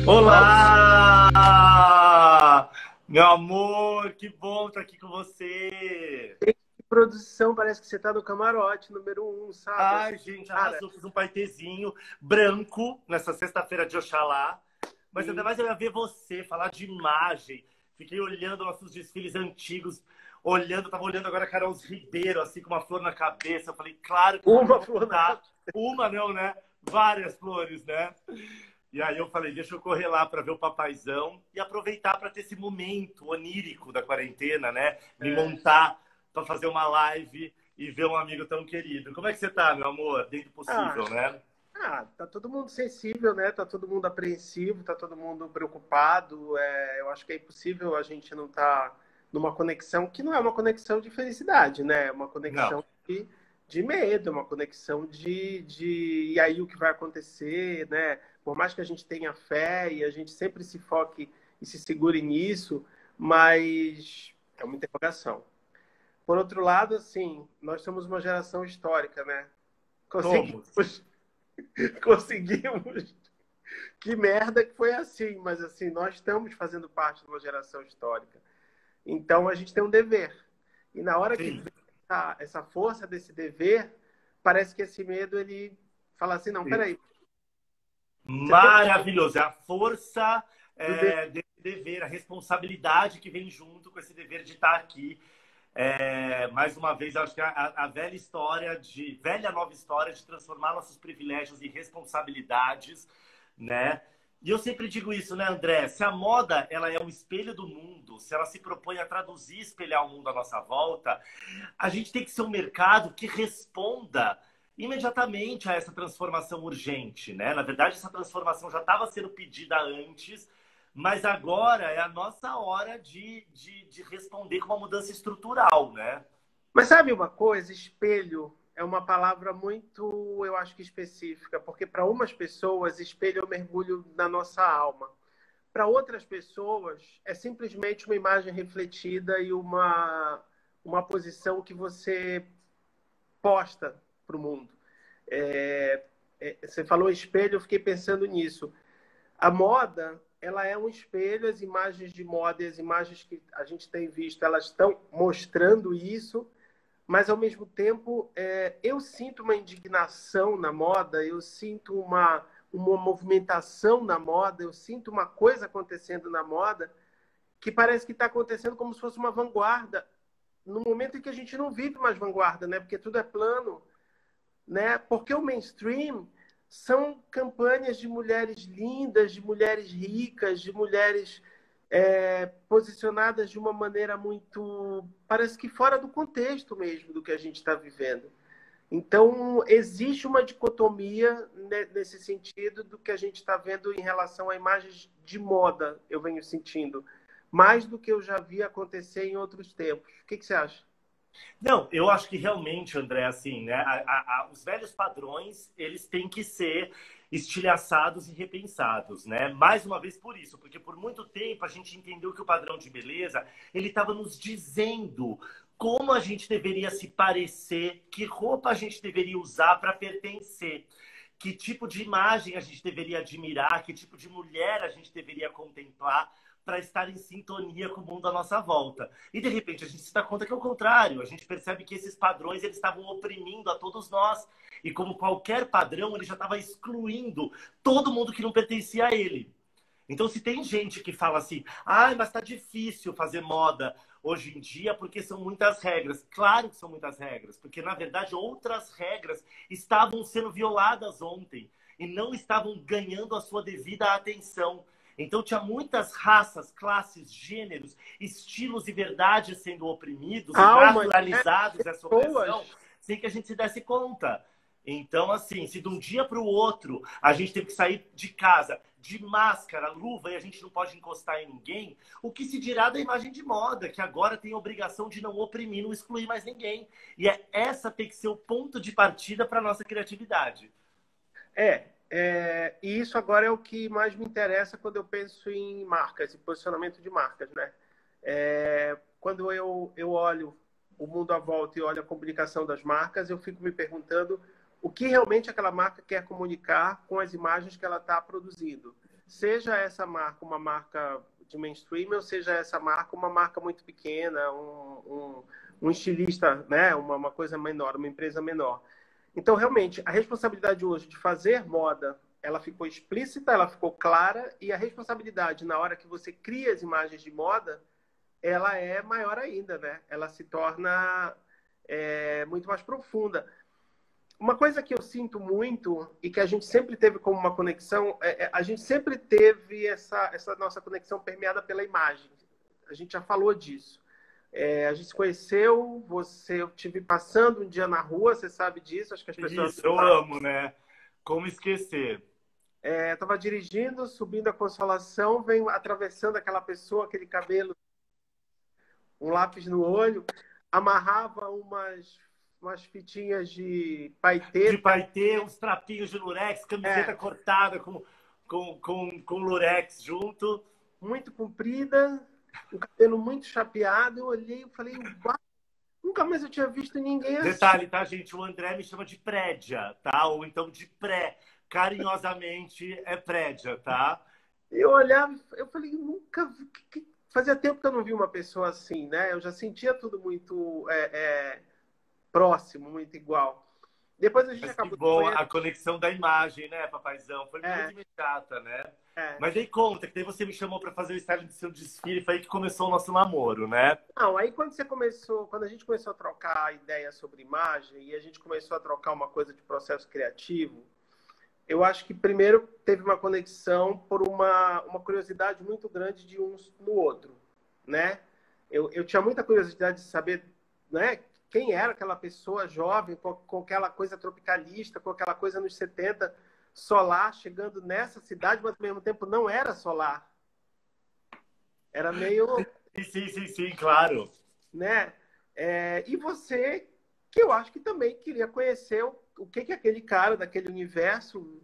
Nossa, Olá! Meu amor, que bom estar aqui com você! que produção, parece que você tá no camarote número 1, sabe? Assim, Ai, gente, cara, arrasou. Fiz um paitezinho branco nessa sexta-feira de Oxalá. Mas ainda e mais eu ia ver você falar de imagem. Fiquei olhando nossos desfiles antigos, olhando, tava olhando agora a Carol Ribeiro, assim, com uma flor na cabeça. Eu falei, claro que vamos uma flor na contar. cabeça. Uma não, né? Várias flores, né? E aí eu falei, deixa eu correr lá para ver o papaizão e aproveitar para ter esse momento onírico da quarentena, né? Me É. montar para fazer uma live e ver um amigo tão querido. Como é que você tá, meu amor? Dentro do Ah, possível, né? tá todo mundo sensível, né? Tá todo mundo apreensivo, tá todo mundo preocupado. Eu acho que é impossível a gente não estar numa conexão que não é uma conexão de felicidade, né? É uma Não. conexão de medo, é uma conexão e aí o que vai acontecer, né? Por mais que a gente tenha fé e a gente sempre se foque e se segure nisso, mas é uma interrogação. Por outro lado, assim, nós somos uma geração histórica, né? Somos. Conseguimos, conseguimos. Que merda que foi assim, mas assim, nós estamos fazendo parte de uma geração histórica. Então a gente tem um dever. E na hora que Sim. vem essa força desse dever, parece que esse medo ele fala assim, não, Sim. peraí, você tem Maravilhoso. É a força do dever. desse dever, a responsabilidade que vem junto com esse dever de estar aqui. Mais uma vez, acho que a velha história velha nova história de transformar nossos privilégios em responsabilidades, né? E eu sempre digo isso, né, André? Se a moda ela é um espelho do mundo, se ela se propõe a traduzir, e espelhar o mundo à nossa volta, a gente tem que ser um mercado que responda imediatamente a essa transformação urgente, né? Na verdade, essa transformação já estava sendo pedida antes, mas agora é a nossa hora de responder com uma mudança estrutural, né? Mas sabe uma coisa? Espelho é uma palavra muito, eu acho que específica, porque para umas pessoas, espelho é um mergulho na nossa alma. Para outras pessoas, é simplesmente uma imagem refletida e uma posição que você posta para o mundo. É, Você falou espelho, eu fiquei pensando nisso. A moda, ela é um espelho, as imagens de moda e as imagens que a gente tem visto, elas estão mostrando isso, mas ao mesmo tempo eu sinto uma indignação na moda, eu sinto uma movimentação na moda, eu sinto uma coisa acontecendo na moda que parece que está acontecendo como se fosse uma vanguarda, no momento em que a gente não vive mais vanguarda, né? Porque tudo é plano, né? Porque o mainstream são campanhas de mulheres lindas, de mulheres ricas, de mulheres posicionadas de uma maneira muito, parece que fora do contexto mesmo do que a gente está vivendo. Então, existe uma dicotomia nesse sentido do que a gente está vendo em relação a imagens de moda, eu venho sentindo, mais do que eu já vi acontecer em outros tempos. O que você acha? Não, eu acho que realmente, André, assim, né? Os velhos padrões, eles têm que ser estilhaçados e repensados, né? Mais uma vez por isso, porque por muito tempo a gente entendeu que o padrão de beleza, ele estava nos dizendo como a gente deveria se parecer, que roupa a gente deveria usar para pertencer, que tipo de imagem a gente deveria admirar, que tipo de mulher a gente deveria contemplar para estar em sintonia com o mundo à nossa volta. E de repente a gente se dá conta que é o contrário. A gente percebe que esses padrões eles estavam oprimindo a todos nós. E como qualquer padrão, ele já estava excluindo todo mundo que não pertencia a ele. Então, se tem gente que fala assim, ah, mas tá difícil fazer moda hoje em dia porque são muitas regras. Claro que são muitas regras, porque na verdade outras regras estavam sendo violadas ontem e não estavam ganhando a sua devida atenção. Então, tinha muitas raças, classes, gêneros, estilos e verdades sendo oprimidos e Almas, né? naturalizados essa opressão Pessoas. sem que a gente se desse conta. Então, assim, se de um dia para o outro a gente teve que sair de casa de máscara, luva e a gente não pode encostar em ninguém, o que se dirá da imagem de moda, que agora tem a obrigação de não oprimir, não excluir mais ninguém. E essa tem que ser o ponto de partida para a nossa criatividade. E isso agora é o que mais me interessa quando eu penso em marcas e posicionamento de marcas, né? Quando eu olho o mundo à volta e olho a comunicação das marcas, eu fico me perguntando o que realmente aquela marca quer comunicar com as imagens que ela está produzindo. seja essa marca uma marca de mainstream, ou seja essa marca uma marca muito pequena, um estilista, né? Uma coisa menor, uma empresa menor. Então, realmente, a responsabilidade hoje de fazer moda, ela ficou explícita, ela ficou clara, e a responsabilidade na hora que você cria as imagens de moda, ela é maior ainda, né? Ela se torna muito mais profunda. Uma coisa que eu sinto muito e que a gente sempre teve como uma conexão, a gente sempre teve essa nossa conexão permeada pela imagem. A gente já falou disso. A gente se conheceu, eu tive passando um dia na rua, você sabe disso, acho que as pessoas... Isso, eu amo, né? Como esquecer? Estava dirigindo, subindo a Consolação, venho atravessando aquela pessoa, aquele cabelo, um lápis no olho, amarrava umas fitinhas de paetê. De paetê, uns trapinhos de lurex, camiseta cortada com lurex junto. Muito comprida, um cabelo muito chapeado. Eu olhei e falei, nunca mais eu tinha visto ninguém assim. Detalhe, tá, gente? O André me chama de prédia, tá? Ou então de pré. Carinhosamente é prédia, tá? Eu olhava, eu falei, nunca vi. Fazia tempo que eu não vi uma pessoa assim, né? Eu já sentia tudo muito próximo, muito igual. Depois a gente Mas que acabou bom a conexão da imagem, né, papaizão? Foi muito imediata, né? Mas aí conta, que daí você me chamou para fazer o styling do seu desfile, foi aí que começou o nosso namoro, né? Não, aí quando a gente começou a trocar ideias sobre imagem e a gente começou a trocar uma coisa de processo criativo, eu acho que primeiro teve uma conexão por uma curiosidade muito grande de um no outro, né? Eu tinha muita curiosidade de saber, né, quem era aquela pessoa jovem com aquela coisa tropicalista, com aquela coisa nos 70, solar, chegando nessa cidade, mas ao mesmo tempo não era solar. Era meio... Sim, claro. Né? E você, que eu acho que também queria conhecer o que aquele cara daquele universo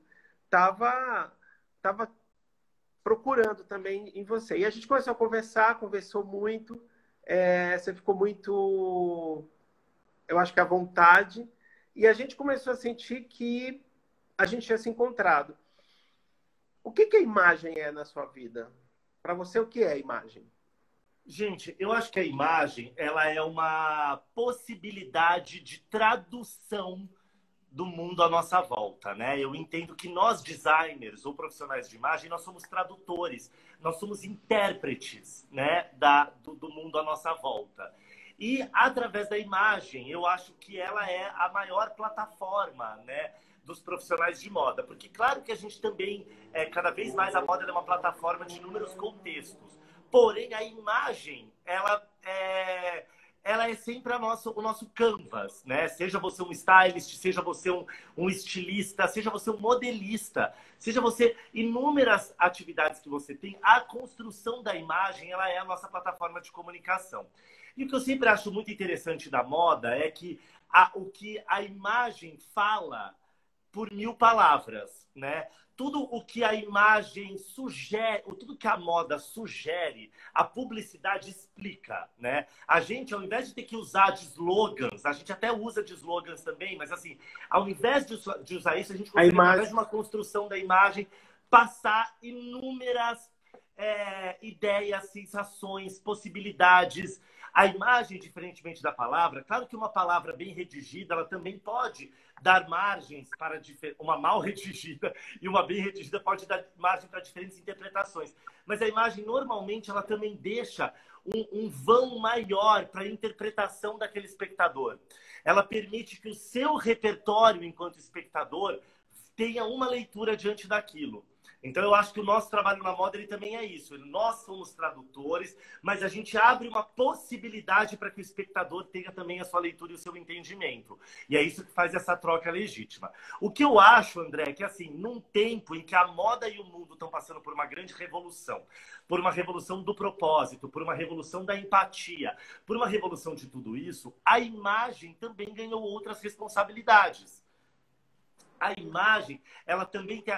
estava procurando também em você. E a gente começou a conversar, conversou muito, você ficou muito, eu acho que à vontade, e a gente começou a sentir que a gente tinha se encontrado. O que a imagem é na sua vida? Para você, o que é a imagem? Gente, eu acho que a imagem ela é uma possibilidade de tradução do mundo à nossa volta, né? Eu entendo que nós, designers ou profissionais de imagem, nós somos tradutores, nós somos intérpretes, né, do mundo à nossa volta. E através da imagem, eu acho que ela é a maior plataforma, né, dos profissionais de moda. Porque claro que a gente também, cada vez mais a moda é uma plataforma de inúmeros contextos. Porém, a imagem, ela é sempre o nosso canvas, né? Seja você um stylist, seja você um estilista, seja você um modelista, seja você inúmeras atividades que você tem, a construção da imagem, ela é a nossa plataforma de comunicação. E o que eu sempre acho muito interessante da moda é que o que a imagem fala por 1000 palavras, né? Tudo o que a imagem sugere, tudo que a moda sugere, a publicidade explica, né? A gente, ao invés de ter que usar de slogans, a gente até usa de slogans também, mas assim, ao invés de usar isso, a gente consegue, através de uma construção da imagem, passar inúmeras ideias, sensações, possibilidades. A imagem, diferentemente da palavra, claro que uma palavra bem redigida, ela também pode dar margens para uma mal redigida e uma bem redigida pode dar margem para diferentes interpretações. Mas a imagem, normalmente, ela também deixa um vão maior para a interpretação daquele espectador. Ela permite que o seu repertório, enquanto espectador, tenha uma leitura diante daquilo. Então, eu acho que o nosso trabalho na moda ele também é isso. Nós somos tradutores, mas a gente abre uma possibilidade para que o espectador tenha também a sua leitura e o seu entendimento. E é isso que faz essa troca legítima. O que eu acho, André, é que assim, num tempo em que a moda e o mundo estão passando por uma grande revolução, por uma revolução do propósito, por uma revolução da empatia, por uma revolução de tudo isso, a imagem também ganhou outras responsabilidades. A imagem, ela também tem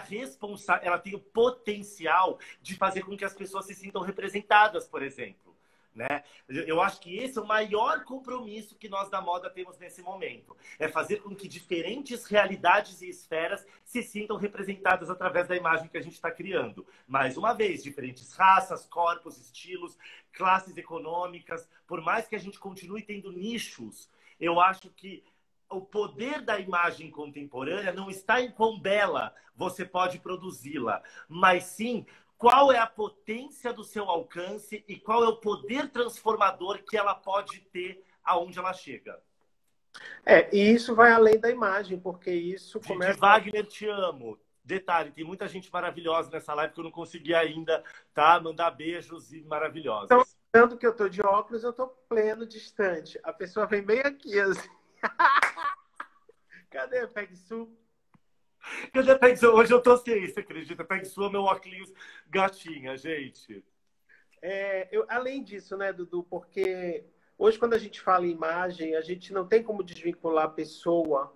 ela tem o potencial de fazer com que as pessoas se sintam representadas, por exemplo. né? Eu acho que esse é o maior compromisso que nós da moda temos nesse momento. É fazer com que diferentes realidades e esferas se sintam representadas através da imagem que a gente está criando. Mais uma vez, diferentes raças, corpos, estilos, classes econômicas. Por mais que a gente continue tendo nichos, eu acho que o poder da imagem contemporânea não está em quão bela você pode produzi-la, mas sim qual é a potência do seu alcance e qual é o poder transformador que ela pode ter aonde ela chega. E isso vai além da imagem, porque isso De Wagner, te amo. Detalhe, tem muita gente maravilhosa nessa live que eu não consegui ainda, tá? Mandar beijos e maravilhosos. Então, tanto que eu tô de óculos, eu tô pleno distante. A pessoa vem bem aqui, assim. Cadê a Peg Su? Cadê a Peg Su? Hoje eu tô sem, você acredita? Peg Su é meu óculos gatinha, gente. Além disso, né, Dudu, porque hoje quando a gente fala em imagem, a gente não tem como desvincular pessoa,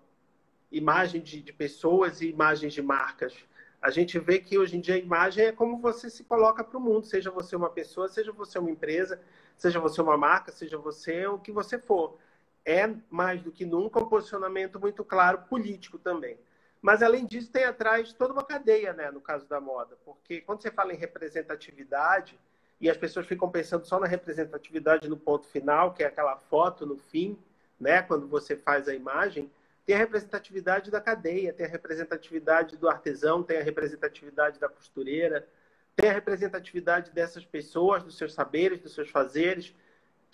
imagem de pessoas e imagens de marcas. A gente vê que hoje em dia a imagem é como você se coloca para o mundo, seja você uma pessoa, seja você uma empresa, seja você uma marca, seja você o que você for. É mais do que nunca um posicionamento muito claro político também. Mas, além disso, tem atrás toda uma cadeia, né, no caso da moda. Porque quando você fala em representatividade, e as pessoas ficam pensando só na representatividade no ponto final, que é aquela foto no fim, né, quando você faz a imagem, tem a representatividade da cadeia, tem a representatividade do artesão, tem a representatividade da costureira, tem a representatividade dessas pessoas, dos seus saberes, dos seus fazeres,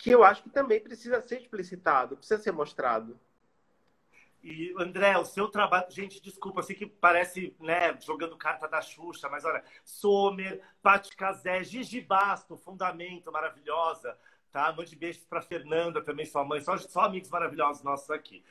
que eu acho que também precisa ser explicitado, precisa ser mostrado. E, André, o seu trabalho... Gente, desculpa, eu sei que parece, né, jogando carta da Xuxa, mas olha, Sommer, Paty Cazé, Gigi Basto, Fundamento, maravilhosa, tá? Mande beijos para Fernanda, também sua mãe, só amigos maravilhosos nossos aqui.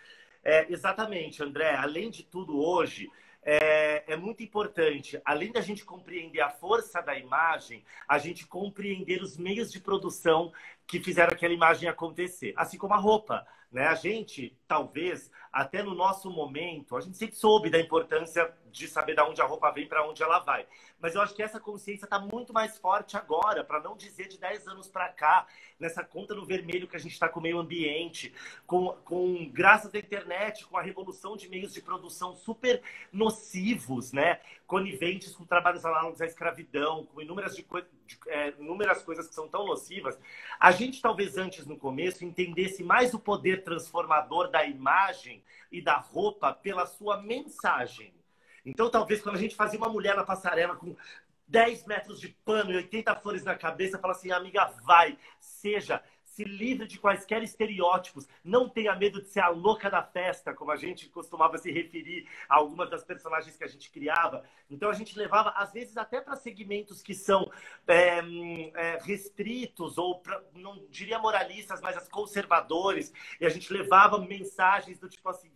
Exatamente, André, além de tudo hoje... É muito importante, além da gente compreender a força da imagem, a gente compreender os meios de produção que fizeram aquela imagem acontecer. Assim como a roupa, né? A gente, talvez, até no nosso momento, a gente sempre soube da importância de saber de onde a roupa vem para onde ela vai. Mas eu acho que essa consciência está muito mais forte agora, para não dizer de 10 anos para cá, nessa conta no vermelho que a gente está com o meio ambiente, graças à internet, com a revolução de meios de produção super nocivos, né? Coniventes com trabalhos análogos à escravidão, com inúmeras coisas que são tão nocivas. A gente talvez antes, no começo, entendesse mais o poder transformador da imagem e da roupa pela sua mensagem. Então, talvez, quando a gente fazia uma mulher na passarela com 10 metros de pano e 80 flores na cabeça, fala assim, amiga, vai, se livre de quaisquer estereótipos, não tenha medo de ser a louca da festa, como a gente costumava se referir a algumas das personagens que a gente criava. Então, a gente levava, às vezes, até para segmentos que são restritos, ou não diria moralistas, mas as conservadores, e a gente levava mensagens do tipo assim,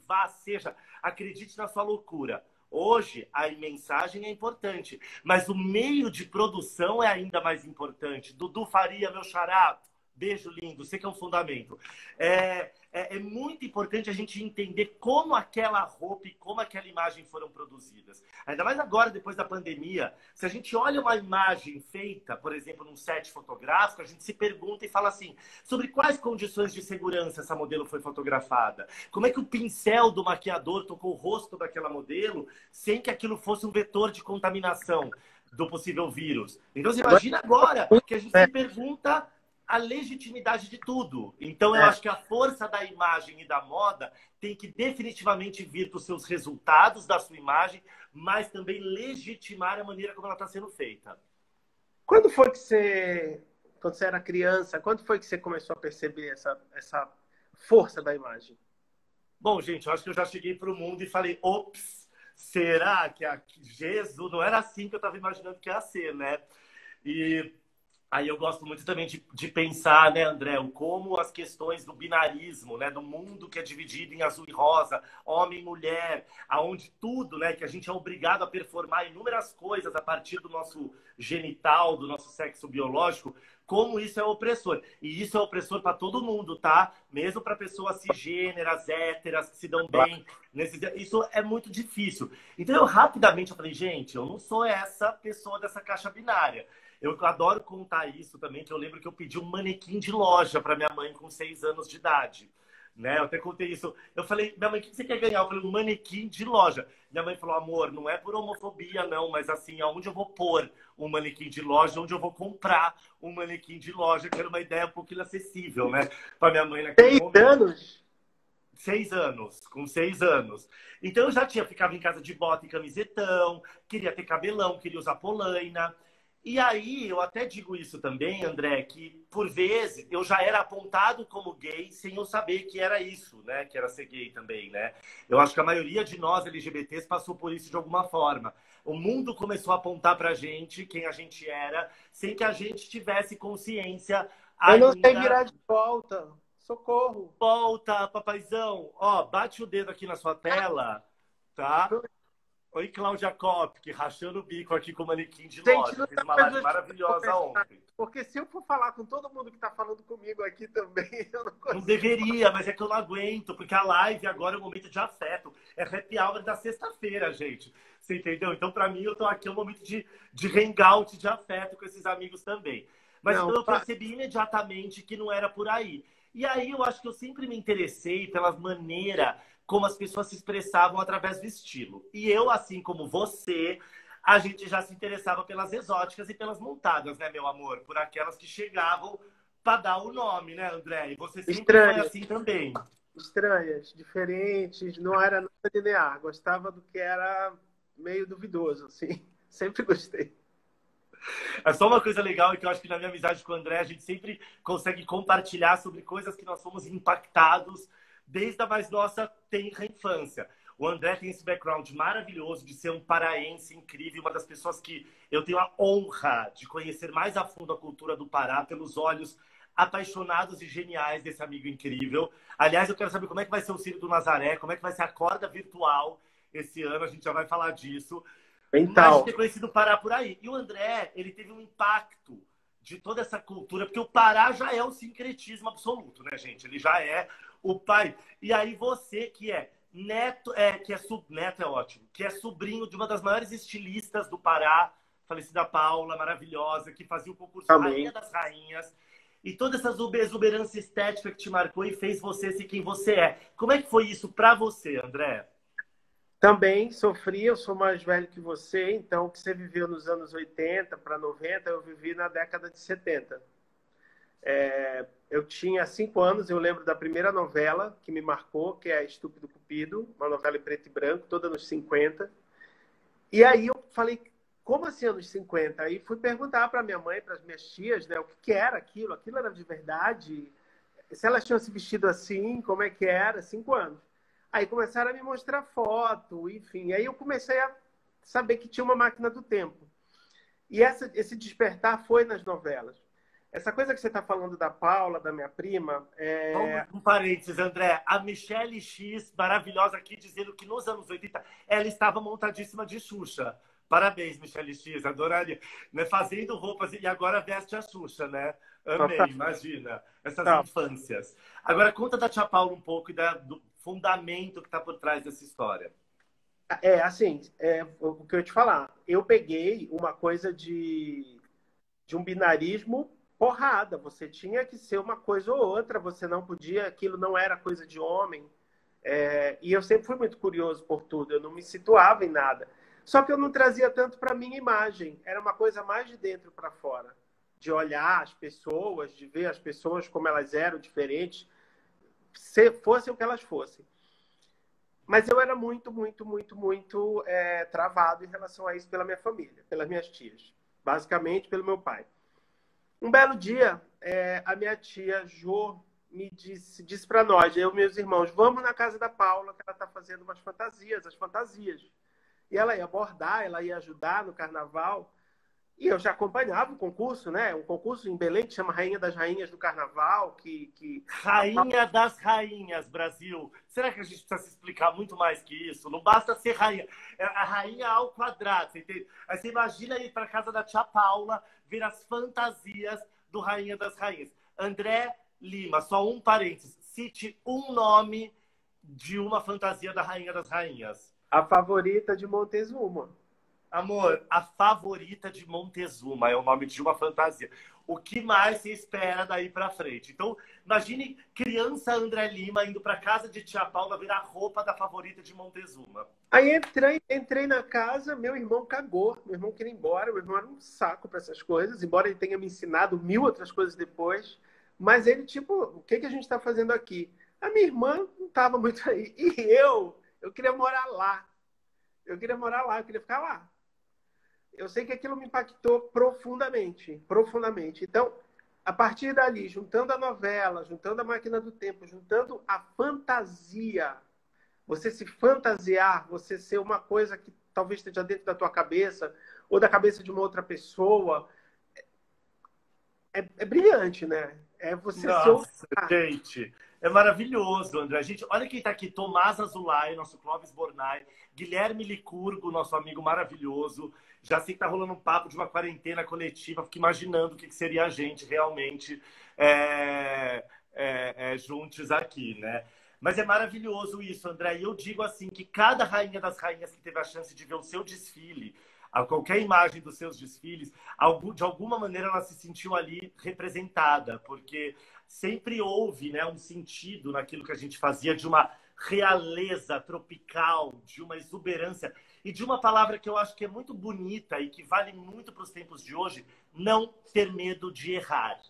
acredite na sua loucura. Hoje, a mensagem é importante, mas o meio de produção é ainda mais importante. Dudu Faria, meu xará, beijo lindo, sei que é um fundamento. É muito importante a gente entender como aquela roupa e como aquela imagem foram produzidas. Ainda mais agora, depois da pandemia, se a gente olha uma imagem feita, por exemplo, num set fotográfico, a gente se pergunta e fala assim, sobre quais condições de segurança essa modelo foi fotografada? Como é que o pincel do maquiador tocou o rosto daquela modelo sem que aquilo fosse um vetor de contaminação do possível vírus? Então, você imagina agora que a gente se pergunta a legitimidade de tudo. Então, eu acho que a força da imagem e da moda tem que definitivamente vir dos seus resultados, da sua imagem, mas também legitimar a maneira como ela está sendo feita. Quando você era criança, quando foi que você começou a perceber essa força da imagem? Bom, gente, eu acho que eu já cheguei para o mundo e falei, ops, será que Jesus não era assim que eu estava imaginando que ia ser, né? E aí eu gosto muito também de pensar, né, André, como as questões do binarismo, né, do mundo que é dividido em azul e rosa, homem e mulher, aonde tudo, né, que a gente é obrigado a performar inúmeras coisas a partir do nosso genital, do nosso sexo biológico, como isso é opressor. E isso é opressor para todo mundo, tá? Mesmo para pessoas cisgêneras, héteras, que se dão bem. Isso é muito difícil. Então, eu rapidamente falei, gente, eu não sou essa pessoa dessa caixa binária. Eu adoro contar isso também, que eu lembro que eu pedi um manequim de loja para minha mãe com 6 anos de idade. Né? Eu até contei isso. Eu falei, minha mãe, o que você quer ganhar? Eu falei, um manequim de loja. Minha mãe falou, amor, não é por homofobia, não, mas assim, aonde eu vou pôr um manequim de loja, onde eu vou comprar um manequim de loja, que era uma ideia um pouco inacessível, né? Para minha mãe naquele 6 momento. anos? 6 anos, com 6 anos. Então eu já ficava em casa de bota e camisetão, queria ter cabelão, queria usar polaina. E aí, eu até digo isso também, André, que por vezes eu já era apontado como gay sem eu saber que era isso, né? Que era ser gay também, né? Eu acho que a maioria de nós LGBTs passou por isso de alguma forma. O mundo começou a apontar pra gente quem a gente era, sem que a gente tivesse consciência Eu não sei ainda. virar de volta. Socorro. Volta, papaizão. Ó, bate o dedo aqui na sua tela, tá? Oi, Cláudia Kopp, rachando o bico aqui com o manequim de Gente, loja. não Fiz dá uma pra live gente maravilhosa conversar. ontem. Porque se eu for falar com todo mundo que tá falando comigo aqui também, eu não Não consigo. deveria, mas é que eu não aguento, porque a live agora é um momento de afeto. É happy hour da sexta-feira, gente. Você entendeu? Então, pra mim, eu tô aqui, é um momento de hangout, de afeto com esses amigos também. Mas Não, então eu percebi imediatamente que não era por aí. E aí eu acho que eu sempre me interessei pela maneira como as pessoas se expressavam através do estilo. E eu, assim como você, a gente já se interessava pelas exóticas e pelas montadas, né, meu amor? Por aquelas que chegavam para dar o nome, né, André? E você sempre foi estranhas, assim também. estranhas, diferentes, não era nada linear. Gostava do que era meio duvidoso, assim. Sempre gostei. É só uma coisa legal, é que eu acho que na minha amizade com o André, a gente sempre consegue compartilhar sobre coisas que nós fomos impactados desde a mais nossa tenra infância. O André tem esse background maravilhoso de ser um paraense incrível, uma das pessoas que eu tenho a honra de conhecer mais a fundo a cultura do Pará pelos olhos apaixonados e geniais desse amigo incrível. Aliás, eu quero saber como é que vai ser o Círio do Nazaré, como é que vai ser a corda virtual esse ano, a gente já vai falar disso. Mas de Mental. ter conhecido o Pará por aí. E o André, ele teve um impacto de toda essa cultura, porque o Pará já é o sincretismo absoluto, né, gente? Ele já é o pai. E aí você que é neto, neto é ótimo, que é sobrinho de uma das maiores estilistas do Pará, falecida Paula, maravilhosa, que fazia o concurso Rainha Também. das Rainhas. E toda essa exuberância estética que te marcou e fez você ser quem você é. Como é que foi isso para você, André? Também sofri, eu sou mais velho que você, então o que você viveu nos anos 80 para 90, eu vivi na década de 70. Eu tinha 5 anos, eu lembro da primeira novela que me marcou, que é Estúpido Cupido, uma novela em preto e branco, toda nos 50. E aí eu falei, como assim anos 50? Aí fui perguntar para minha mãe, para as minhas tias, né, o que que era aquilo? Aquilo era de verdade? Se elas tinham se vestido assim, como é que era? 5 anos. Aí começaram a me mostrar foto, enfim. Aí eu comecei a saber que tinha uma máquina do tempo. E esse despertar foi nas novelas. Essa coisa que você está falando da Paula, da minha prima, Só um parênteses, André. A Michelle X, maravilhosa aqui, dizendo que nos anos 80 ela estava montadíssima de Xuxa. Parabéns, Michelle X, adoraria. Né? Fazendo roupas e agora veste a Xuxa, né? Amei, imagina. Essas infâncias. Agora, conta da Tia Paula um pouco e do fundamento que está por trás dessa história. assim, o que eu ia te falar. Eu peguei uma coisa de um binarismo porrada. Você tinha que ser uma coisa ou outra, você não podia, aquilo não era coisa de homem. E eu sempre fui muito curioso por tudo, eu não me situava em nada. Só que eu não trazia tanto para minha imagem, era uma coisa mais de dentro para fora, de olhar as pessoas, de ver as pessoas como elas eram diferentes, se fossem o que elas fossem. Mas eu era muito, muito, muito, muito travado em relação a isso pela minha família, pelas minhas tias, basicamente pelo meu pai. Um belo dia, a minha tia Jo me disse para nós, eu e meus irmãos, vamos na casa da Paula, que ela está fazendo umas fantasias, as fantasias. E ela ia bordar, ela ia ajudar no carnaval. E eu já acompanhava o concurso, né? Um concurso em Belém que chama Rainha das Rainhas do Carnaval, que... Rainha das Rainhas, Brasil. Será que a gente precisa se explicar muito mais que isso? Não basta ser rainha. É a rainha ao quadrado, você entende? Aí você imagina ir para casa da tia Paula, ver as fantasias do Rainha das Rainhas. André Lima, só um parênteses. Cite um nome de uma fantasia da Rainha das Rainhas. A favorita de Montezuma. Amor, a favorita de Montezuma é o nome de uma fantasia. O que mais se espera daí pra frente? Então, imagine criança André Lima indo pra casa de tia Paula ver a roupa da favorita de Montezuma. Aí entrei na casa, meu irmão cagou. Meu irmão queria ir embora. Meu irmão era um saco para essas coisas, embora ele tenha me ensinado mil outras coisas depois. Mas ele, tipo, o que a gente está fazendo aqui? A minha irmã não estava muito aí. E eu queria morar lá. Eu queria morar lá, eu queria ficar lá. Eu sei que aquilo me impactou profundamente, profundamente. Então, a partir dali, juntando a novela, juntando a Máquina do Tempo, juntando a fantasia, você se fantasiar, você ser uma coisa que talvez esteja dentro da tua cabeça ou da cabeça de uma outra pessoa, é brilhante, né? É você ser Nossa, gente, é maravilhoso, André. A gente, olha quem está aqui: Tomás Azulay, nosso Clóvis Bornai, Guilherme Licurgo, nosso amigo maravilhoso. Já sei que tá rolando um papo de uma quarentena coletiva, fico imaginando o que seria a gente realmente juntos aqui, né? Mas é maravilhoso isso, André. E eu digo assim, que cada rainha das rainhas que teve a chance de ver o seu desfile, a qualquer imagem dos seus desfiles, de alguma maneira ela se sentiu ali representada, porque sempre houve, né, um sentido naquilo que a gente fazia, de uma realeza tropical, de uma exuberância e de uma palavra que eu acho que é muito bonita e que vale muito para os tempos de hoje: não ter medo de errar.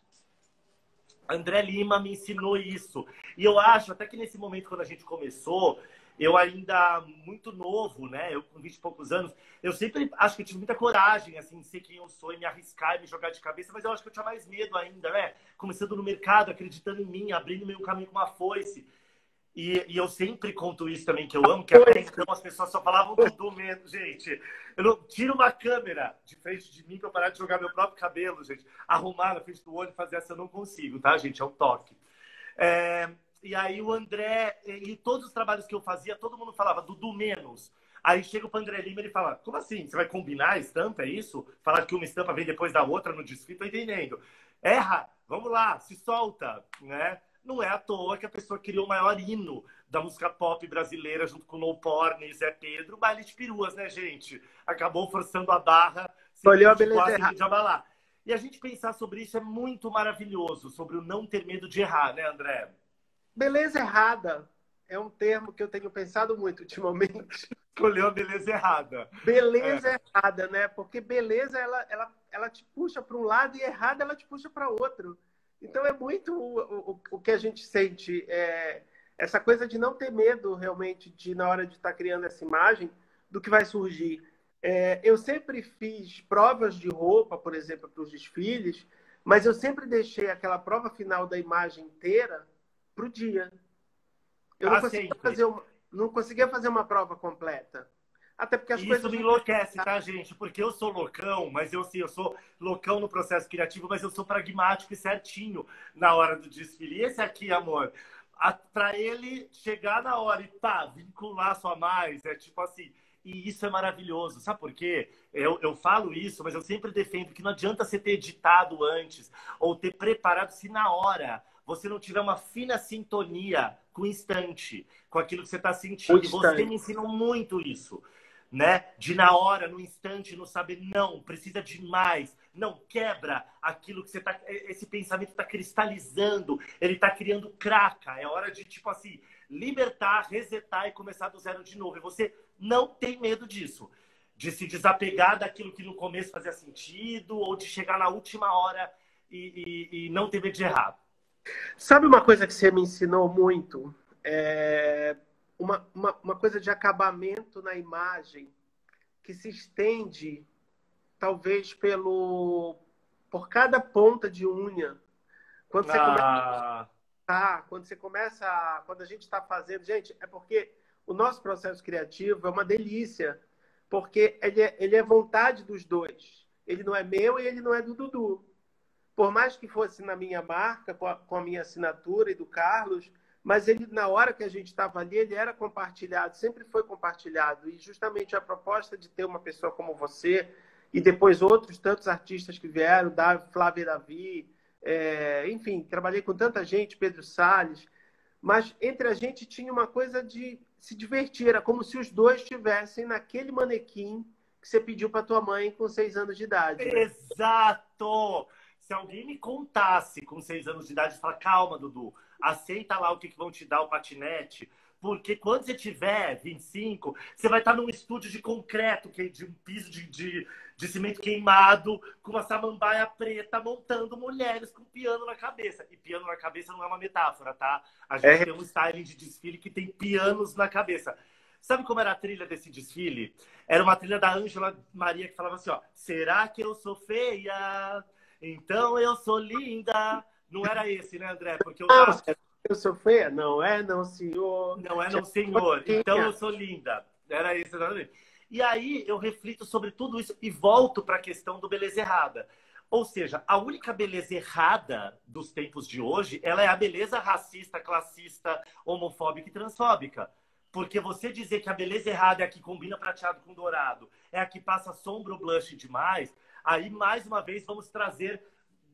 André Lima me ensinou isso. E eu acho, até que nesse momento, quando a gente começou, eu ainda muito novo, né? Eu com 20 e poucos anos, eu sempre acho que eu tive muita coragem, assim, de ser quem eu sou e me arriscar e me jogar de cabeça, mas eu acho que eu tinha mais medo ainda, né? Começando no mercado, acreditando em mim, abrindo meu caminho com uma foice. E eu sempre conto isso também, que eu amo, que até então as pessoas só falavam Dudu menos, gente. Eu não tiro uma câmera de frente de mim pra eu parar de jogar meu próprio cabelo, gente. Arrumar na frente do olho e fazer essa eu não consigo, tá, gente? É um toque. E aí o André, e todos os trabalhos que eu fazia, todo mundo falava Dudu menos. Aí chega o André Lima e ele fala: como assim? Você vai combinar a estampa, é isso? Falar que uma estampa vem depois da outra no desfile? Tô entendendo. Erra, vamos lá, se solta, né? Não é à toa que a pessoa criou o maior hino da música pop brasileira, junto com No Porn e Zé Pedro, Baile de Peruas, né, gente? Acabou forçando a barra, Olhou a de beleza errada. de abalar. E a gente pensar sobre isso é muito maravilhoso, sobre o não ter medo de errar, né, André? Beleza errada é um termo que eu tenho pensado muito ultimamente. Escolheu a beleza errada. Beleza errada, né? Porque beleza, ela te puxa para um lado e errada, ela te puxa para outro. Então é muito o que a gente sente. Essa coisa de não ter medo realmente de, na hora de estar criando essa imagem, do que vai surgir. Eu sempre fiz provas de roupa, por exemplo, para os desfiles, mas eu sempre deixei aquela prova final da imagem inteira para o dia. Eu Sempre. não conseguia fazer uma prova completa. Até porque as E isso coisas me não... enlouquece, tá, gente? Porque eu sou loucão, mas eu sim, eu sou loucão no processo criativo, mas eu sou pragmático e certinho na hora do desfile. E esse aqui, amor, para ele chegar na hora e pá, vincular só mais, é tipo assim. E isso é maravilhoso. Sabe por quê? Eu falo isso, mas eu sempre defendo que não adianta você ter editado antes ou ter preparado se na hora você não tiver uma fina sintonia com o instante, com aquilo que você está sentindo. E você me ensinou muito isso, né? De na hora, no instante, não saber, não, precisa de mais. Não, quebra aquilo que você tá. Esse pensamento está cristalizando, ele está criando craca. É hora de, tipo assim, libertar, resetar e começar do zero de novo. E você não tem medo disso. De se desapegar daquilo que no começo fazia sentido, ou de chegar na última hora e não ter medo de errar. Sabe uma coisa que você me ensinou muito? Uma coisa de acabamento na imagem que se estende, talvez, por cada ponta de unha. Quando você começa, quando a gente está fazendo... Gente, é porque o nosso processo criativo é uma delícia, porque ele é vontade dos dois. Ele não é meu e ele não é do Dudu. Por mais que fosse na minha marca, com a minha assinatura e do Carlos, mas ele, na hora que a gente estava ali, ele era compartilhado, sempre foi compartilhado. E justamente a proposta de ter uma pessoa como você, e depois outros tantos artistas que vieram, Flávia Davi, enfim, trabalhei com tanta gente, Pedro Salles, mas entre a gente tinha uma coisa de se divertir, era como se os dois estivessem naquele manequim que você pediu para tua mãe com 6 anos de idade, né? Exato! Se alguém me contasse com 6 anos de idade, falar, calma, Dudu, aceita lá o que vão te dar o patinete, porque quando você tiver 25, você vai estar num estúdio de concreto, de um piso de cimento queimado, com uma samambaia preta, montando mulheres com piano na cabeça. E piano na cabeça não é uma metáfora, tá? A gente tem um styling de desfile que tem pianos na cabeça. Sabe como era a trilha desse desfile? Era uma trilha da Ângela Maria que falava assim, ó, será que eu sou feia? Então eu sou linda. Não era esse, né, André? Porque eu sou feia? Não é, não, senhor. Não é, não, senhor. Então eu sou linda. Era isso, exatamente. E aí eu reflito sobre tudo isso e volto para a questão do beleza errada. Ou seja, a única beleza errada dos tempos de hoje, ela é a beleza racista, classista, homofóbica e transfóbica. Porque você dizer que a beleza errada é a que combina prateado com dourado, é a que passa sombra ou blush demais, aí mais uma vez vamos trazer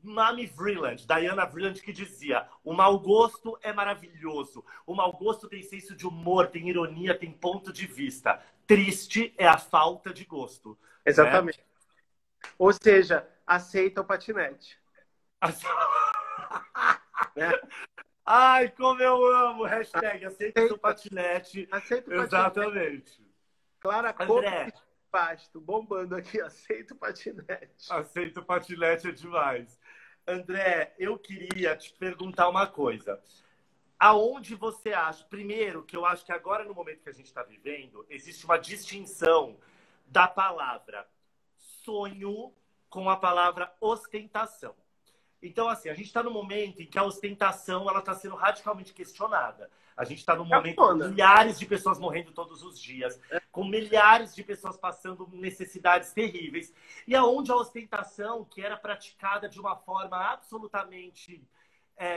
Mami Vreeland, Diana Vreeland, que dizia: o mau gosto é maravilhoso, o mau gosto tem senso de humor, tem ironia, tem ponto de vista. Triste é a falta de gosto. Exatamente. Né? Ou seja, aceita o patinete. Né? Ai, como eu amo! Hashtag aceita o patinete. Aceita o patinete. Exatamente. Clara André, Pasto, bombando aqui, aceita o patinete. Aceita o patinete é demais. André, eu queria te perguntar uma coisa. Aonde você acha, primeiro, que eu acho que agora, no momento que a gente está vivendo, existe uma distinção da palavra sonho com a palavra ostentação. Então, assim, a gente está no momento em que a ostentação ela está sendo radicalmente questionada. A gente está num momento com milhares de pessoas morrendo todos os dias, com milhares de pessoas passando necessidades terríveis. E aonde a ostentação, que era praticada de uma forma absolutamente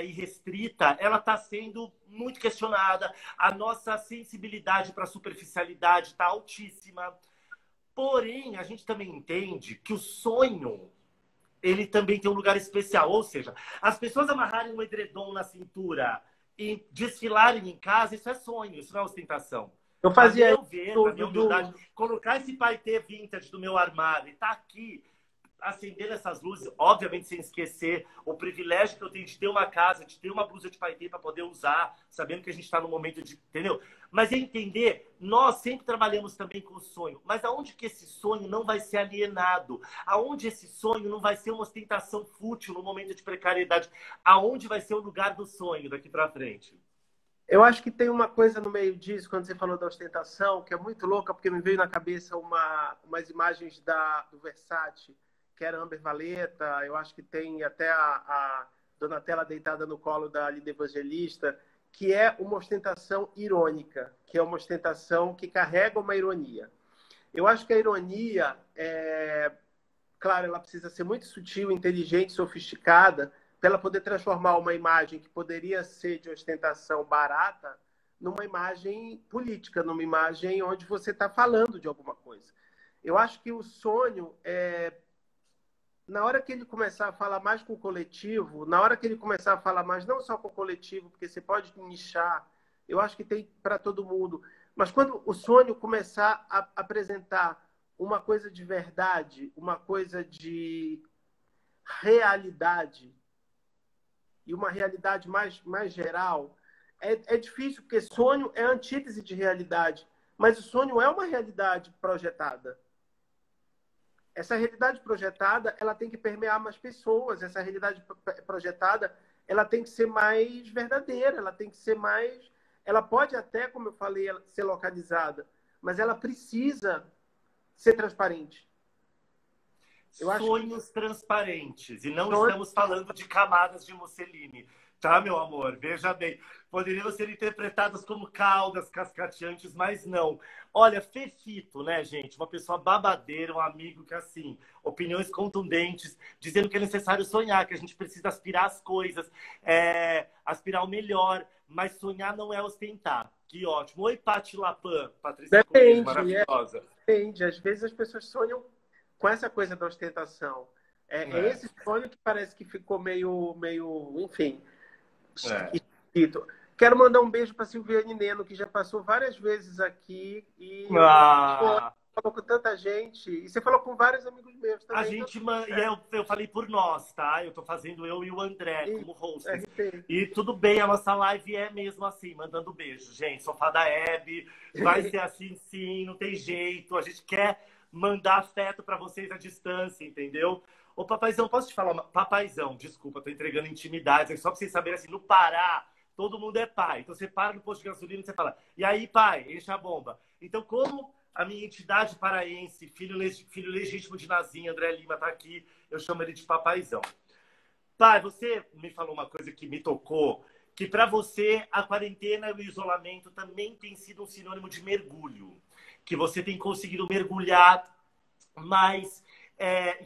irrestrita, ela está sendo muito questionada. A nossa sensibilidade para a superficialidade está altíssima. Porém, a gente também entende que o sonho ele também tem um lugar especial. Ou seja, as pessoas amarrarem um edredom na cintura e desfilarem em casa, isso é sonho, isso não é ostentação. Eu fazia isso, na minha humildade, colocar esse paetê vintage do meu armário e tá aqui, acender essas luzes, obviamente sem esquecer o privilégio que eu tenho de ter uma casa, de ter uma blusa de paetê para poder usar, sabendo que a gente está no momento de... Entendeu? Mas é entender, nós sempre trabalhamos também com o sonho, mas aonde que esse sonho não vai ser alienado? Aonde esse sonho não vai ser uma ostentação fútil no momento de precariedade? Aonde vai ser o lugar do sonho daqui para frente? Eu acho que tem uma coisa no meio disso, quando você falou da ostentação, que é muito louca, porque me veio na cabeça umas imagens do Versace, que era Amber Valletta, eu acho que tem até a Donatella deitada no colo da Líder Evangelista, que é uma ostentação irônica, que é uma ostentação que carrega uma ironia. Eu acho que a ironia, claro, ela precisa ser muito sutil, inteligente, sofisticada, para ela poder transformar uma imagem que poderia ser de ostentação barata numa imagem política, numa imagem onde você está falando de alguma coisa. Eu acho que o sonho na hora que ele começar a falar mais com o coletivo, na hora que ele começar a falar mais não só com o coletivo, porque você pode nichar, eu acho que tem para todo mundo, mas quando o sonho começar a apresentar uma coisa de verdade, uma coisa de realidade, e uma realidade mais geral, é difícil, porque sonho é antítese de realidade, mas o sonho é uma realidade projetada. Essa realidade projetada, ela tem que permear mais pessoas. Essa realidade projetada, ela tem que ser mais verdadeira, ela tem que ser mais... Ela pode até, como eu falei, ser localizada, mas ela precisa ser transparente. Sonhos transparentes. E não estamos falando de camadas de musseline. Tá, meu amor? Veja bem. Poderiam ser interpretadas como caudas cascateantes, mas não. Olha, Fefito, né, gente? Uma pessoa babadeira, um amigo que, assim, opiniões contundentes, dizendo que é necessário sonhar, que a gente precisa aspirar as coisas, aspirar o melhor, mas sonhar não é ostentar. Que ótimo. Oi, Pati Lapan, Patrícia Coelho, maravilhosa. Depende. Às vezes as pessoas sonham com essa coisa da ostentação. É esse sonho que parece que ficou meio enfim... Quero mandar um beijo para Silviane Neno, que já passou várias vezes aqui e falou com tanta gente. E você falou com vários amigos meus A também. gente eu falei por nós, tá? Eu tô fazendo eu e o André E como hosts. RP. E tudo bem, a nossa live é mesmo assim, mandando beijo. Gente, Sofá da Hebe, vai ser assim sim, não tem jeito. A gente quer mandar afeto pra vocês à distância, entendeu? Ô, papaizão, posso te falar? Papaizão, desculpa, tô entregando intimidade. Só pra vocês saberem, assim, no Pará, todo mundo é pai. Então você para no posto de gasolina e você fala, e aí, pai, enche a bomba. Então, como a minha entidade paraense, filho legítimo de Nazinha, André Lima, tá aqui, eu chamo ele de papaizão. Pai, você me falou uma coisa que me tocou, que para você a quarentena e o isolamento também tem sido um sinônimo de mergulho. Que você tem conseguido mergulhar mais,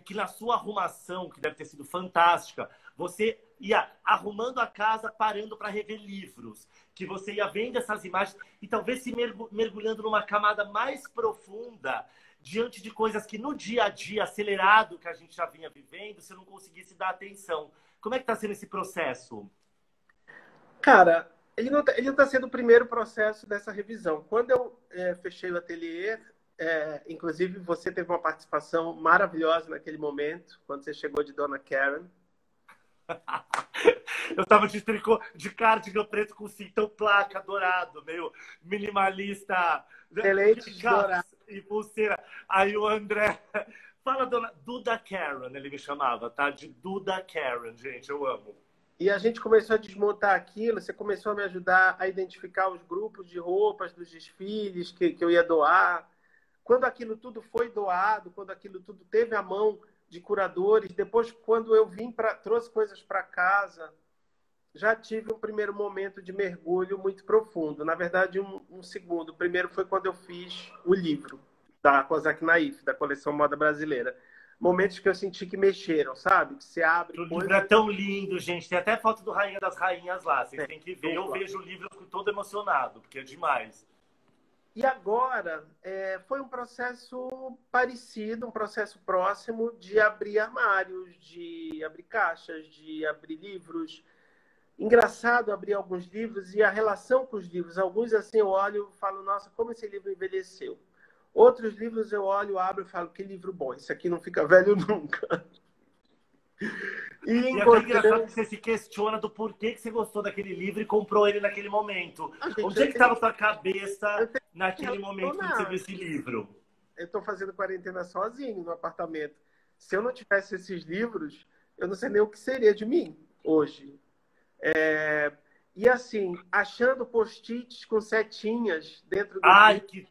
que na sua arrumação, que deve ter sido fantástica, você ia arrumando a casa, parando para rever livros, que você ia vendo essas imagens e talvez se mergulhando numa camada mais profunda diante de coisas que no dia a dia acelerado que a gente já vinha vivendo, você não conseguisse dar atenção. Como é que está sendo esse processo? Cara, ele não tá sendo o primeiro processo dessa revisão. Quando eu fechei o ateliê, inclusive você teve uma participação maravilhosa naquele momento, quando você chegou de Dona Karen. Eu tava de tricô, de cardigan preto com cintão placa dourado, meio minimalista, Excelente dourado. e pulseira. Aí o André fala, dona Duda Karen, ele me chamava, tá? De Duda Karen, gente, eu amo. E a gente começou a desmontar aquilo, você começou a me ajudar a identificar os grupos de roupas dos desfiles que eu ia doar. Quando aquilo tudo foi doado, quando aquilo tudo teve a mão de curadores, depois quando eu trouxe coisas para casa, já tive um primeiro momento de mergulho muito profundo. Na verdade, um segundo. O primeiro foi quando eu fiz o livro da Kozak Naif, da coleção Moda Brasileira. Momentos que eu senti que mexeram, sabe? Que você abre. O livro é tão lindo, gente. Tem até foto do Rainha das Rainhas lá. Vocês têm que ver. Eu vejo o livro, eu fico todo emocionado, porque é demais. E agora, foi um processo parecido, um processo próximo de abrir armários, de abrir caixas, de abrir livros. Engraçado abrir alguns livros e a relação com os livros. Alguns, assim, eu olho e falo, nossa, como esse livro envelheceu. Outros livros eu olho, abro e falo, que livro bom, esse aqui não fica velho nunca. E é bem engraçado que você se questiona do porquê que você gostou daquele livro e comprou ele naquele momento. Onde é que estava a sua cabeça naquele momento que você viu esse livro? Eu estou fazendo quarentena sozinho no apartamento. Se eu não tivesse esses livros, eu não sei nem o que seria de mim hoje. E assim, achando post-its com setinhas dentro do livro. Que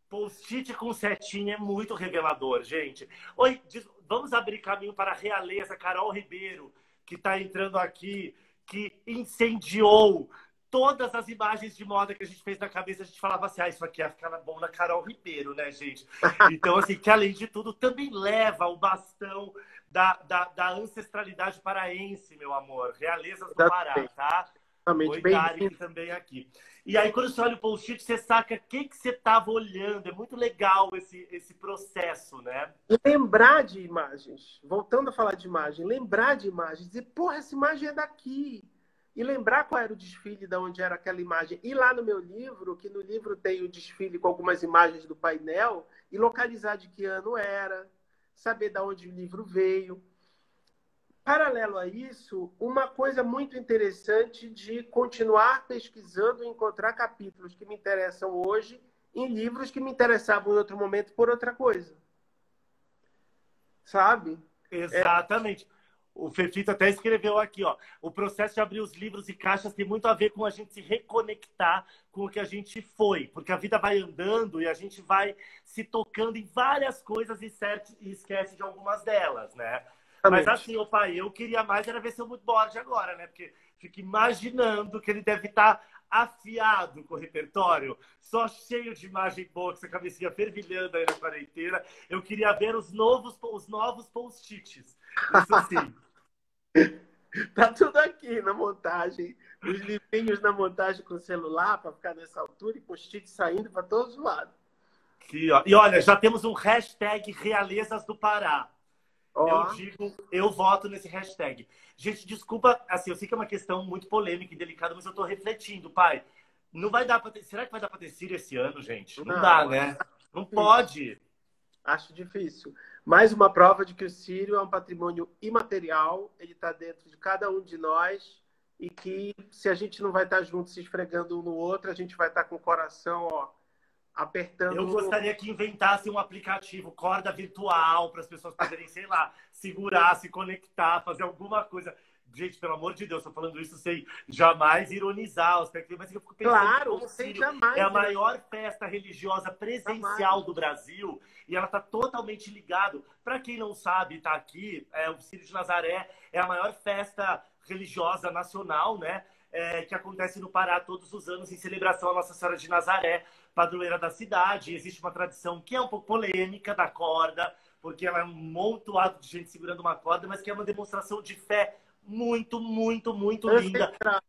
post-it com setinha é muito revelador, gente. Oi, vamos abrir caminho para a realeza Carol Ribeiro, que está entrando aqui, que incendiou todas as imagens de moda que a gente fez na cabeça. A gente falava assim, isso aqui ia ficar bom na Carol Ribeiro, né, gente? Então, assim, que além de tudo, também leva o bastão da ancestralidade paraense, meu amor. Realezas do Pará, tá? Oi, Dari, também aqui. E aí, quando você olha o post-it, você saca o que você estava olhando. É muito legal esse processo, né? E lembrar de imagens. Voltando a falar de imagem. Lembrar de imagens. Dizer, porra, essa imagem é daqui. E lembrar qual era o desfile, de onde era aquela imagem. E lá no meu livro, que no livro tem o desfile com algumas imagens do painel, e localizar de que ano era. Saber de onde o livro veio. Paralelo a isso, uma coisa muito interessante de continuar pesquisando e encontrar capítulos que me interessam hoje em livros que me interessavam em outro momento por outra coisa. Sabe? Exatamente. O Fefito até escreveu aqui, ó. O processo de abrir os livros e caixas tem muito a ver com a gente se reconectar com o que a gente foi. Porque a vida vai andando e a gente vai se tocando em várias coisas e esquece de algumas delas, né? Mas assim, o pai, eu queria mais era ver seu moodboard agora, né? Porque fico imaginando que ele deve estar afiado com o repertório, só cheio de imagem boa, com essa cabecinha fervilhando aí na quarentena. Eu queria ver os novos post-its. Isso sim. Tá tudo aqui na montagem. Os livrinhos na montagem com o celular para ficar nessa altura e post-it saindo para todos os lados. Aqui, ó. E olha, já temos um hashtag Realezas do Pará. Eu voto nesse hashtag. Gente, desculpa, assim, eu sei que é uma questão muito polêmica e delicada, mas eu tô refletindo, pai. Não vai dar pra ter... Será que vai dar pra ter Círio esse ano, gente? Não dá, né? Não pode. Acho difícil. Mais uma prova de que o sírio é um patrimônio imaterial, ele está dentro de cada um de nós e que se a gente não vai estar junto se esfregando um no outro, a gente vai estar com o coração, ó, apertando Eu um no outro. gostaria que inventasse um aplicativo, corda virtual, para as pessoas poderem, sei lá, segurar, se conectar, fazer alguma coisa. Gente, pelo amor de Deus, estou falando isso sem jamais ironizar os técnicos, mas eu fico pensando que Claro, como o sem Sírio é a jamais, maior festa religiosa presencial jamais. do Brasil e ela está totalmente ligado. Para quem não sabe, está aqui, o Sírio de Nazaré é a maior festa religiosa nacional, né? Que acontece no Pará todos os anos em celebração à Nossa Senhora de Nazaré, padroeira da cidade. Existe uma tradição que é um pouco polêmica da corda, porque ela é um montoado de gente segurando uma corda, mas que é uma demonstração de fé muito, muito, muito linda, Ancestral.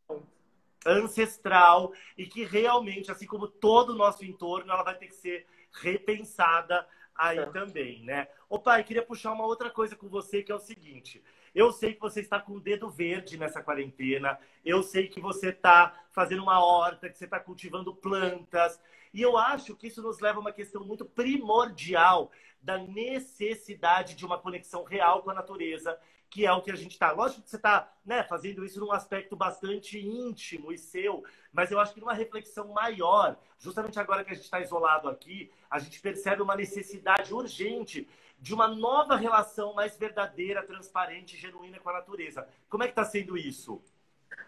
ancestral, e que realmente, assim como todo o nosso entorno, ela vai ter que ser repensada aí também, né? Ô pai, queria puxar uma outra coisa com você, que é o seguinte. Eu sei que você está com o dedo verde nessa quarentena, eu sei que você está fazendo uma horta, que você está cultivando plantas, e eu acho que isso nos leva a uma questão muito primordial da necessidade de uma conexão real com a natureza, que é o que a gente está. Lógico que você está, né, fazendo isso num aspecto bastante íntimo e seu, mas eu acho que numa reflexão maior, justamente agora que a gente está isolado aqui, a gente percebe uma necessidade urgente de uma nova relação mais verdadeira, transparente e genuína com a natureza. Como é que está sendo isso?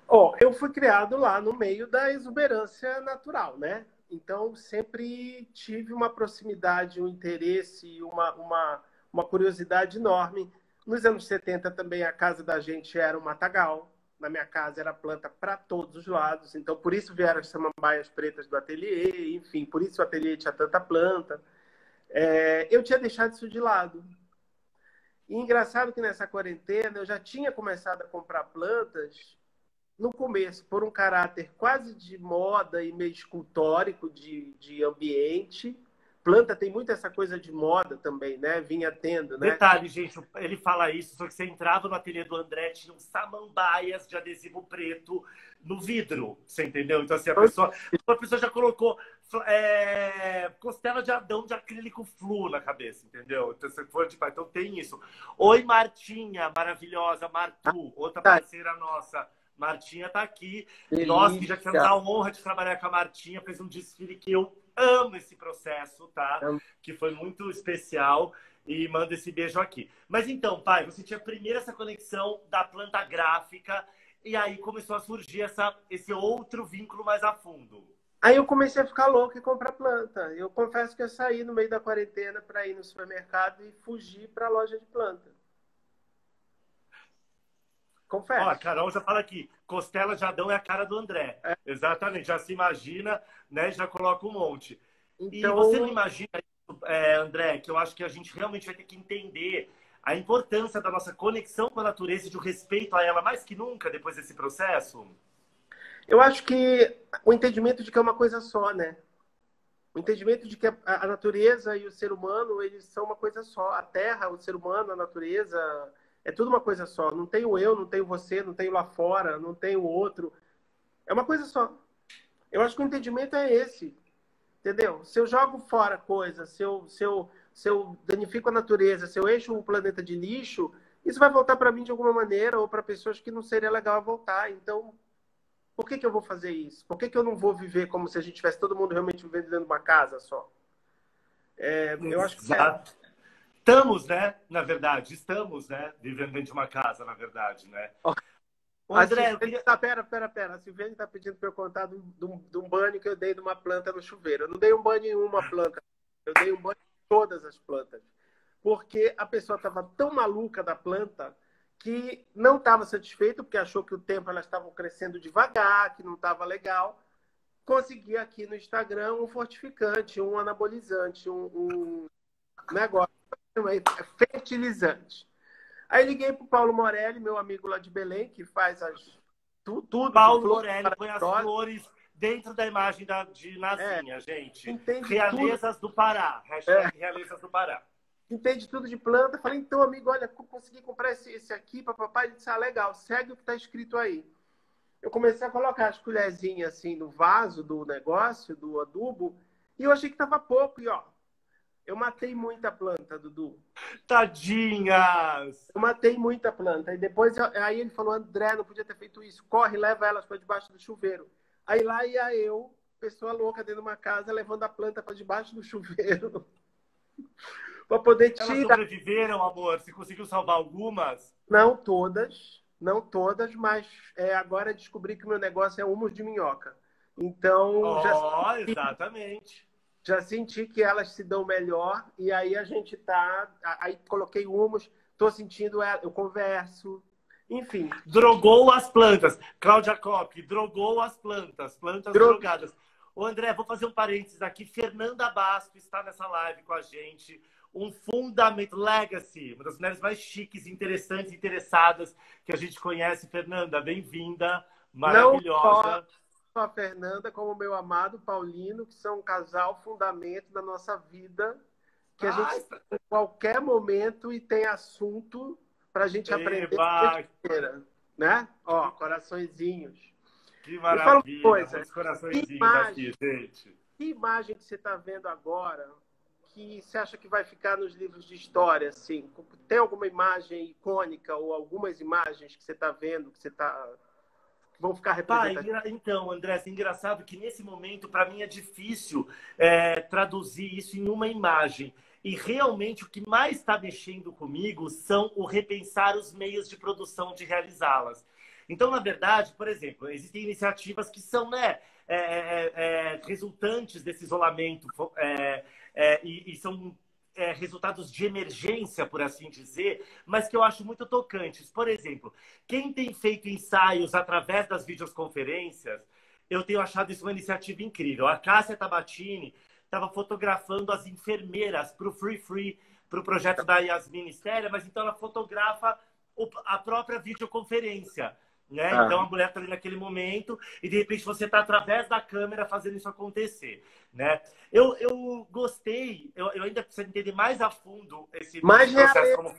Ó, eu fui criado lá no meio da exuberância natural, né? Então, sempre tive uma proximidade, um interesse, uma curiosidade enorme. Nos anos 70 também a casa da gente era um matagal. Na minha casa era planta para todos os lados. Então, por isso vieram as samambaias pretas do ateliê, enfim, por isso o ateliê tinha tanta planta. Eu tinha deixado isso de lado. E engraçado que nessa quarentena eu já tinha começado a comprar plantas no começo, por um caráter quase de moda e meio escultórico de ambiente. Planta tem muito essa coisa de moda também, né? Vinha tendo, né? Detalhe, gente, ele fala isso, só que você entrava no ateliê do André, tinham samambaias de adesivo preto no vidro, você entendeu? Então, assim, a pessoa já colocou costela de Adão de acrílico flu na cabeça, entendeu? Então, você for de pai, então tem isso. Oi, Martinha, maravilhosa, Martu, outra Tá, parceira nossa. Martinha tá aqui. Nós que já tivemos delícia. a honra de trabalhar com a Martinha, fez um desfile que eu amo esse processo, tá? Que foi muito especial. E manda esse beijo aqui. Mas então, pai, você tinha primeiro essa conexão da planta gráfica e aí começou a surgir esse outro vínculo mais a fundo. Aí eu comecei a ficar louco e comprar planta. Eu confesso que eu saí no meio da quarentena para ir no supermercado e fugir para a loja de planta. Ó, a Confesso. Carol já fala aqui, costela de Adão é a cara do André. É, Exatamente, já se imagina, né? Já coloca um monte. E você não então, imagina, André, que eu acho que a gente realmente vai ter que entender a importância da nossa conexão com a natureza e de um respeito a ela mais que nunca depois desse processo? eu acho que o entendimento de que é uma coisa só, né? O entendimento de que a natureza e o ser humano, eles são uma coisa só. A terra, o ser humano, a natureza, é tudo uma coisa só. Não tem o eu, não tem o você, não tem o lá fora, não tem o outro. É uma coisa só. Eu acho que o entendimento é esse, entendeu? Se eu jogo fora coisas, se eu danifico a natureza, se eu encho o planeta de lixo, isso vai voltar para mim de alguma maneira ou para pessoas que não seria legal voltar. Então, por que eu vou fazer isso? Por que eu não vou viver como se a gente tivesse todo mundo realmente vivendo dentro de uma casa só? Eu acho que Exato. Estamos, né? Na verdade, estamos, né? Vivendo dentro de uma casa, na verdade, né? Ô, A André, Silvane eu queria. tá, pera. A Silvane está pedindo para eu contar de um banho que eu dei numa planta no chuveiro. Eu não dei um banho em uma planta, eu dei um banho em todas as plantas. Porque a pessoa estava tão maluca da planta que não estava satisfeita, porque achou que o tempo elas estavam crescendo devagar, que não estava legal. Consegui aqui no Instagram um fortificante, um anabolizante, um negócio, fertilizante. Aí liguei para o Paulo Morelli, meu amigo lá de Belém, que faz tudo de Paulo flor Morelli põe as maravilhosa. flores dentro da imagem de É, Nazinha, gente. entende tudo, Realezas do Pará. é, Hashtag Realezas do Pará. entende tudo de planta. Falei, então, amigo, olha, consegui comprar esse aqui para papai. Ele disse, ah, legal, segue o que está escrito aí. Eu comecei a colocar as colherzinhas assim no vaso do negócio, do adubo, e eu achei que estava pouco. E ó, Eu matei muita planta, Dudu. Tadinhas! Eu matei muita planta. E depois, aí ele falou, André, não podia ter feito isso. Corre, leva elas para debaixo do chuveiro. Aí lá ia eu, pessoa louca dentro de uma casa, levando a planta para debaixo do chuveiro. Para poder Elas tirar. sobreviveram, amor? Você conseguiu salvar algumas? Não todas, não todas, mas agora descobri que o meu negócio é humus de minhoca. Então, Oh, exatamente. já senti que elas se dão melhor. E aí a gente tá... Aí coloquei humus, tô sentindo ela, eu converso. Enfim. Drogou as plantas. Cláudia Coppi, drogou as plantas. Plantas drogadas. Ô, André, vou fazer um parênteses aqui. Fernanda Basto está nessa live com a gente. Um fundamento, Legacy, uma das mulheres mais chiques, interessantes, interessadas que a gente conhece. Fernanda, bem-vinda. Maravilhosa. Não só a Fernanda, como o meu amado Paulino, que são um casal fundamento da nossa vida, que a gente está em qualquer momento e tem assunto para a gente aprender a inteira, né? Ó, coraçõezinhos. Que maravilha, coisa, coraçõezinhos aqui, gente. Que imagem que você está vendo agora que você acha que vai ficar nos livros de história? Assim? Tem alguma imagem icônica ou algumas imagens que você está vendo que vão ficar representativas? Então, André, é engraçado que nesse momento, para mim, é difícil traduzir isso em uma imagem. E realmente o que mais está mexendo comigo são o repensar os meios de produção de realizá-las. Então, na verdade, por exemplo, existem iniciativas que são resultantes desse isolamento e são resultados de emergência, por assim dizer, mas que eu acho muito tocantes. Por exemplo, quem tem feito ensaios através das videoconferências, eu tenho achado isso uma iniciativa incrível. A Cássia Tabatini estava fotografando as enfermeiras para o Free, para o projeto da Yasmin Estéreo, mas então ela fotografa a própria videoconferência. Né? Então a mulher está ali naquele momento e de repente você está através da câmera fazendo isso acontecer. Né? Eu gostei, eu ainda preciso entender mais a fundo esse processo.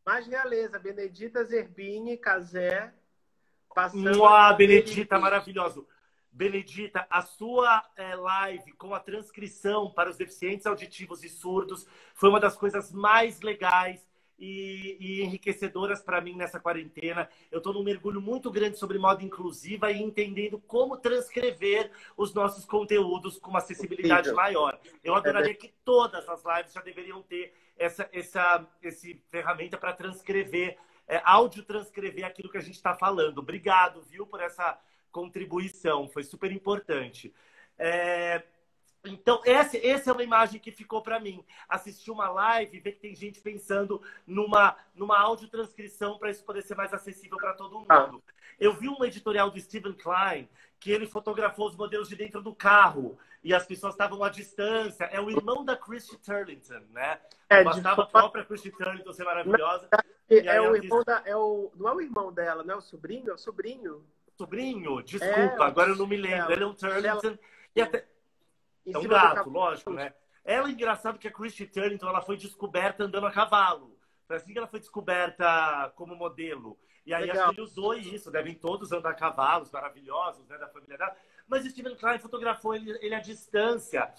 Mais realeza, Benedita Zerbini, Cazé, passando... Benedita, maravilhoso. Benedita, a sua live com a transcrição para os deficientes auditivos e surdos foi uma das coisas mais legais e enriquecedoras para mim nessa quarentena. Eu estou num mergulho muito grande sobre moda inclusiva e entendendo como transcrever os nossos conteúdos com uma acessibilidade maior. Eu adoraria que todas as lives já deveriam ter essa ferramenta para transcrever, áudio transcrever aquilo que a gente está falando. Obrigado, viu, por essa contribuição, foi super importante. Então, essa é uma imagem que ficou para mim. Assistir uma live e ver que tem gente pensando numa audiotranscrição para isso poder ser mais acessível para todo mundo. Eu vi um editorial do Stephen Klein que ele fotografou os modelos de dentro do carro e as pessoas estavam à distância. É o irmão da Christy Turlington, né? Bastava a própria Christy Turlington ser maravilhosa. Não é o irmão dela, não é o sobrinho? É o sobrinho. Sobrinho? Desculpa, agora eu não me lembro. Ele é um Turlington. E até... É um gato, lógico, né? Ela, engraçado que a Christy Turlington, ela foi descoberta andando a cavalo. Foi assim que ela foi descoberta como modelo. E aí acho que ele usou isso. Devem todos andar a cavalos maravilhosos, né, da família dela. Mas o Stephen Klein fotografou ele à distância.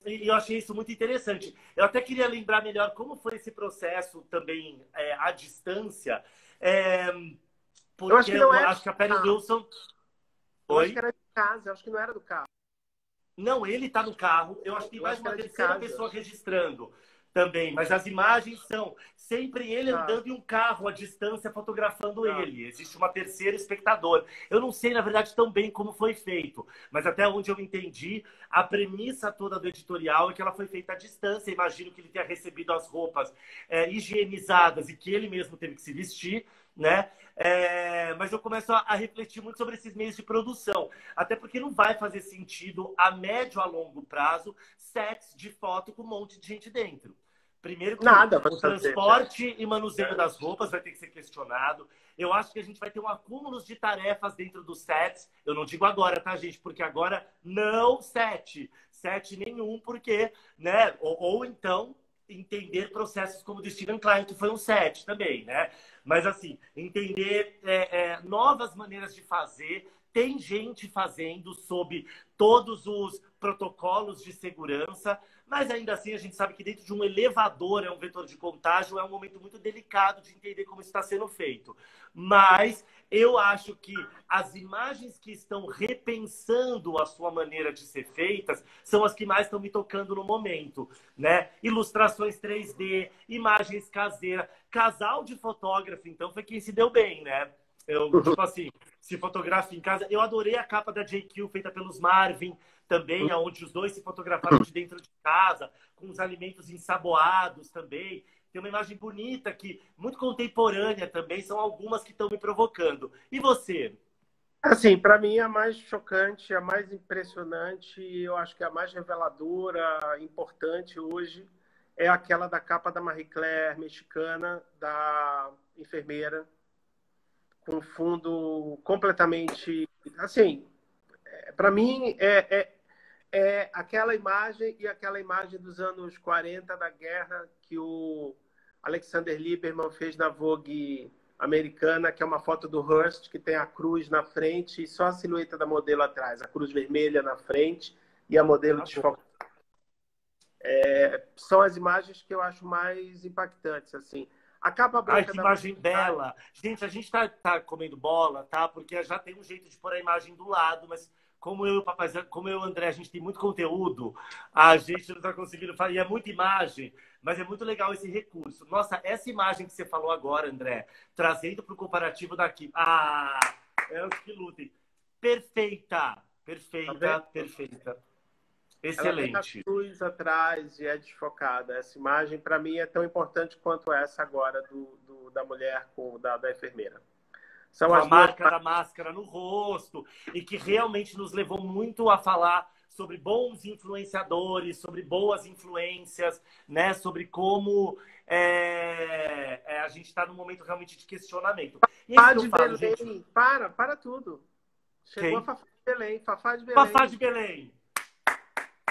E eu achei isso muito interessante. Eu até queria lembrar melhor como foi esse processo também à distância. Porque eu acho que a Perry Wilson... Eu acho que era de casa, eu acho que não era do carro. Não, ele está no carro. Eu acho que tem mais uma terceira pessoa registrando também. Mas as imagens são sempre ele andando em um carro à distância fotografando ele. Existe uma terceira espectador. Eu não sei, na verdade, tão bem como foi feito. Mas até onde eu entendi, a premissa toda do editorial é que ela foi feita à distância. Imagino que ele tenha recebido as roupas higienizadas e que ele mesmo teve que se vestir, né? Mas eu começo a refletir muito sobre esses meios de produção. Até porque não vai fazer sentido a médio a longo prazo sets de foto com um monte de gente dentro. Primeiro que o transporte e manuseio das roupas vai ter que ser questionado. Eu acho que a gente vai ter um acúmulo de tarefas dentro dos sets. Eu não digo agora, tá, gente? Porque agora não set nenhum, porque, né? Ou então entender processos como o do Stephen Klein, que foi um set também, né? Mas, assim, entender novas maneiras de fazer, tem gente fazendo sob todos os protocolos de segurança, mas ainda assim a gente sabe que dentro de um elevador é um vetor de contágio, é um momento muito delicado de entender como isso está sendo feito. Mas eu acho que as imagens que estão repensando a sua maneira de ser feitas são as que mais estão me tocando no momento, né? Ilustrações 3D, imagens caseiras, casal de fotógrafo, então foi quem se deu bem, né? Eu, tipo assim, se fotografa em casa. Eu adorei a capa da JQ feita pelos Marvin também, onde os dois se fotografaram de dentro de casa, com os alimentos ensaboados também. Tem uma imagem bonita aqui, muito contemporânea também, são algumas que estão me provocando. E você? Assim, para mim a mais chocante, a mais impressionante, eu acho que a mais reveladora, importante hoje é aquela da capa da Marie Claire mexicana, da enfermeira, com fundo completamente, assim, para mim é aquela imagem e aquela imagem dos anos 40 da guerra que o Alexander Lieberman fez na Vogue americana, que é uma foto do Hearst, que tem a cruz na frente e só a silhueta da modelo atrás, a cruz vermelha na frente e a modelo desfocada. São as imagens que eu acho mais impactantes, assim. A capa branca. Ai, que imagem bela! Gente, a gente tá comendo bola, tá? Porque já tem um jeito de pôr a imagem do lado, mas como eu e o papai, como eu e o André, a gente tem muito conteúdo, a gente não tá conseguindo fazer. E é muita imagem, mas é muito legal esse recurso. Nossa, essa imagem que você falou agora, André, trazendo para o comparativo daqui. Ah, é os que lutem. Perfeita! Perfeita, perfeita. Excelente. Ela tem a cruz atrás e é desfocada. Essa imagem, para mim, é tão importante quanto essa agora da mulher da enfermeira. São com a marca da máscara no rosto e que realmente nos levou muito a falar sobre bons influenciadores, sobre boas influências, né? Sobre como a gente está num momento realmente de questionamento. E Fafá de Belém, gente... para tudo. Chegou Quem? A Fafá de Belém, Fafá de Belém. Fafá de Belém.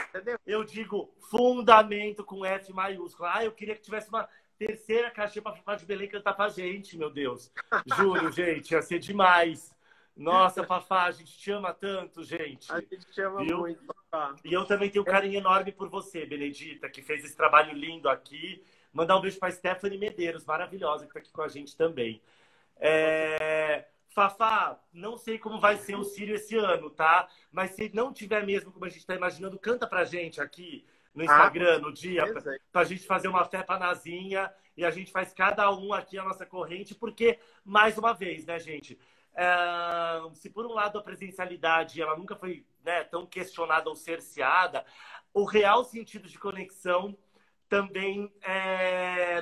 Entendeu? Eu digo fundamento com F maiúsculo. Ah, eu queria que tivesse uma terceira caixinha para Fafá de Belém cantar pra gente, meu Deus. Juro, gente, ia ser demais. Nossa, Fafá, a gente te ama tanto, gente. A gente te ama muito, Fafá. E eu também tenho um carinho enorme por você, Benedita, que fez esse trabalho lindo aqui. Mandar um beijo para Stephanie Medeiros, maravilhosa, que está aqui com a gente também. Fafá, não sei como vai ser o Círio esse ano, tá? Mas se não tiver mesmo como a gente está imaginando, canta pra gente aqui no Instagram, no dia, pra gente fazer uma fé panazinha e a gente faz cada um aqui a nossa corrente, porque, mais uma vez, né, gente? Se por um lado a presencialidade ela nunca foi, né, tão questionada ou cerceada, o real sentido de conexão também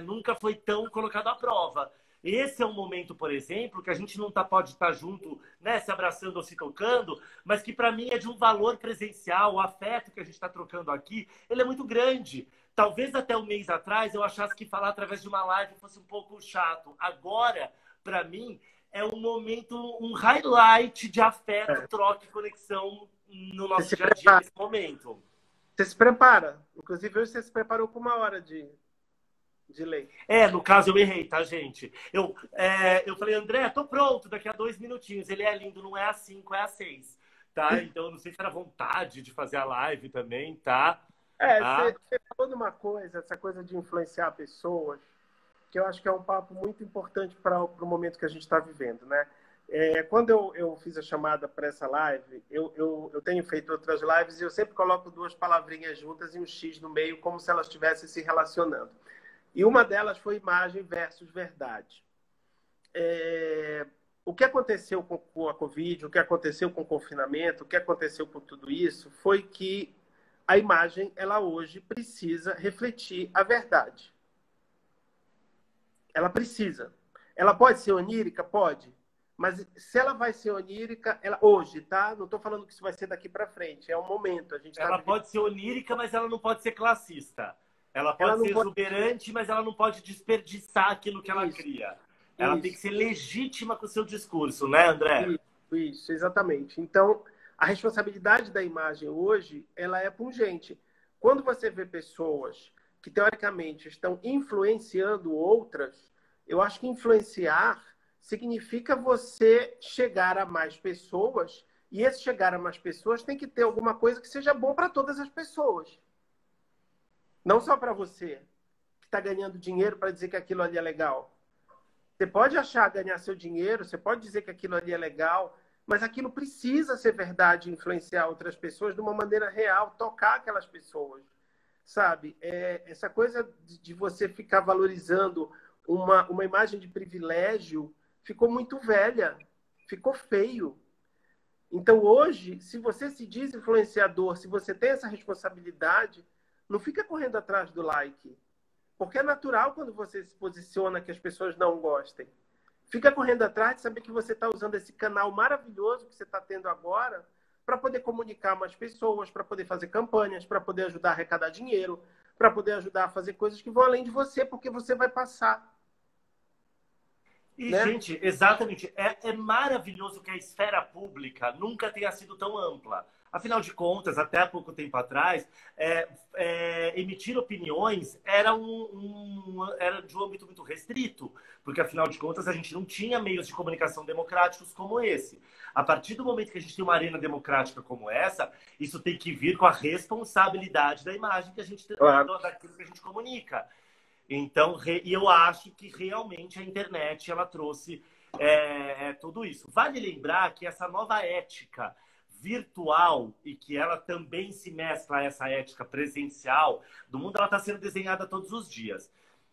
nunca foi tão colocado à prova. Esse é um momento, por exemplo, que a gente não pode estar junto, né, se abraçando ou se tocando, mas que para mim é de um valor presencial, o afeto que a gente está trocando aqui, ele é muito grande. Talvez até um mês atrás eu achasse que falar através de uma live fosse um pouco chato. Agora, para mim, é um momento, um highlight de afeto, troca e conexão no nosso dia a dia nesse momento. Você se prepara. Inclusive, hoje você se preparou com 1 hora de lei. No caso eu errei, tá, gente? Eu falei, André, tô pronto, daqui a 2 minutinhos. Ele é lindo, não é às 5, é às 6. Tá? Então, eu não sei se era vontade de fazer a live também, tá? Você falou de uma coisa, essa coisa de influenciar pessoas, que eu acho que é um papo muito importante para o momento que a gente está vivendo, né? Quando eu fiz a chamada para essa live, eu tenho feito outras lives e eu sempre coloco 2 palavrinhas juntas e um X no meio, como se elas estivessem se relacionando. E uma delas foi imagem versus verdade. O que aconteceu com a Covid, o que aconteceu com o confinamento, o que aconteceu com tudo isso, foi que a imagem, ela hoje precisa refletir a verdade. Ela precisa. Ela pode ser onírica? Pode. Mas se ela vai ser onírica, hoje, tá? Não estou falando que isso vai ser daqui para frente. É um momento. Ela pode ser onírica, mas ela não pode ser classista. Ela pode ser exuberante, mas ela não pode desperdiçar aquilo que ela cria. Ela tem que ser legítima com o seu discurso, né, André? Isso, exatamente. Então, a responsabilidade da imagem hoje, ela é pungente. Quando você vê pessoas que, teoricamente, estão influenciando outras, eu acho que influenciar significa você chegar a mais pessoas E esse chegar a mais pessoas tem que ter alguma coisa que seja bom para todas as pessoas. Não só para você, que está ganhando dinheiro para dizer que aquilo ali é legal. Você pode achar ganhar seu dinheiro, você pode dizer que aquilo ali é legal, mas aquilo precisa ser verdade e influenciar outras pessoas de uma maneira real, tocar aquelas pessoas, sabe? Essa coisa de você ficar valorizando uma imagem de privilégio ficou muito velha, ficou feio. Então, hoje, se você se diz influenciador, se você tem essa responsabilidade, não fica correndo atrás do like. Porque é natural quando você se posiciona que as pessoas não gostem. Fica correndo atrás de saber que você está usando esse canal maravilhoso que você está tendo agora para poder comunicar mais pessoas, para poder fazer campanhas, para poder ajudar a arrecadar dinheiro, para poder ajudar a fazer coisas que vão além de você, porque você vai passar. E, Né? gente, exatamente, é maravilhoso que a esfera pública nunca tenha sido tão ampla. Afinal de contas, até há pouco tempo atrás, emitir opiniões era de um âmbito muito restrito, porque, afinal de contas, a gente não tinha meios de comunicação democráticos como esse. A partir do momento que a gente tem uma arena democrática como essa, isso tem que vir com a responsabilidade da imagem que a gente tem, Claro. daquilo que a gente comunica. Então, e eu acho que realmente a internet ela trouxe tudo isso. Vale lembrar que essa nova ética virtual e que ela também se mescla a essa ética presencial do mundo, ela está sendo desenhada todos os dias.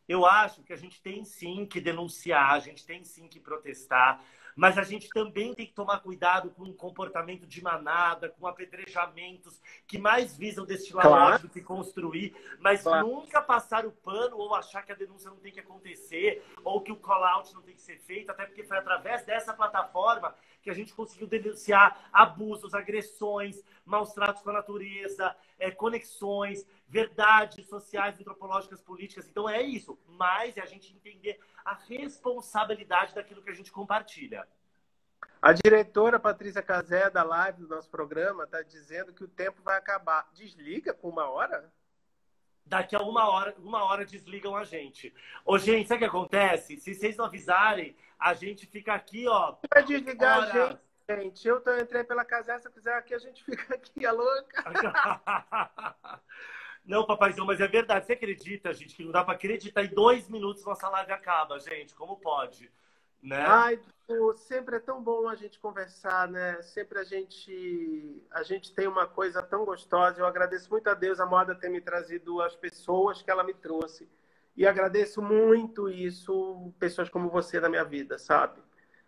Eu acho que a gente tem sim que denunciar, a gente tem sim que protestar, mas a gente também tem que tomar cuidado com o comportamento de manada, com apedrejamentos que mais visam destilar ódio do que construir, mas nunca passar o pano ou achar que a denúncia não tem que acontecer ou que o call-out não tem que ser feito, até porque foi através dessa plataforma que a gente conseguiu denunciar abusos, agressões, maus tratos com a natureza, conexões, verdades sociais, antropológicas, políticas. Então é isso, mas é a gente entender a responsabilidade daquilo que a gente compartilha. A diretora Patrícia Cazé, da live do nosso programa, está dizendo que o tempo vai acabar. Desliga com 1 hora? Daqui a 1 hora desligam a gente. Ô, gente, sabe o que acontece? Se vocês não avisarem, a gente fica aqui, ó. Vai desligar a gente. Eu entrei pela Cazé, se quiser aqui, a gente fica aqui, a louca. Não, papaizão, mas é verdade. Você acredita, gente, que não dá para acreditar? Em 2 minutos nossa live acaba, gente. Como pode? Né? Ai, sempre é tão bom a gente conversar, né? Sempre a gente tem uma coisa tão gostosa. Eu agradeço muito a Deus, a moda, ter me trazido as pessoas que ela me trouxe. E agradeço muito isso, pessoas como você na minha vida, sabe?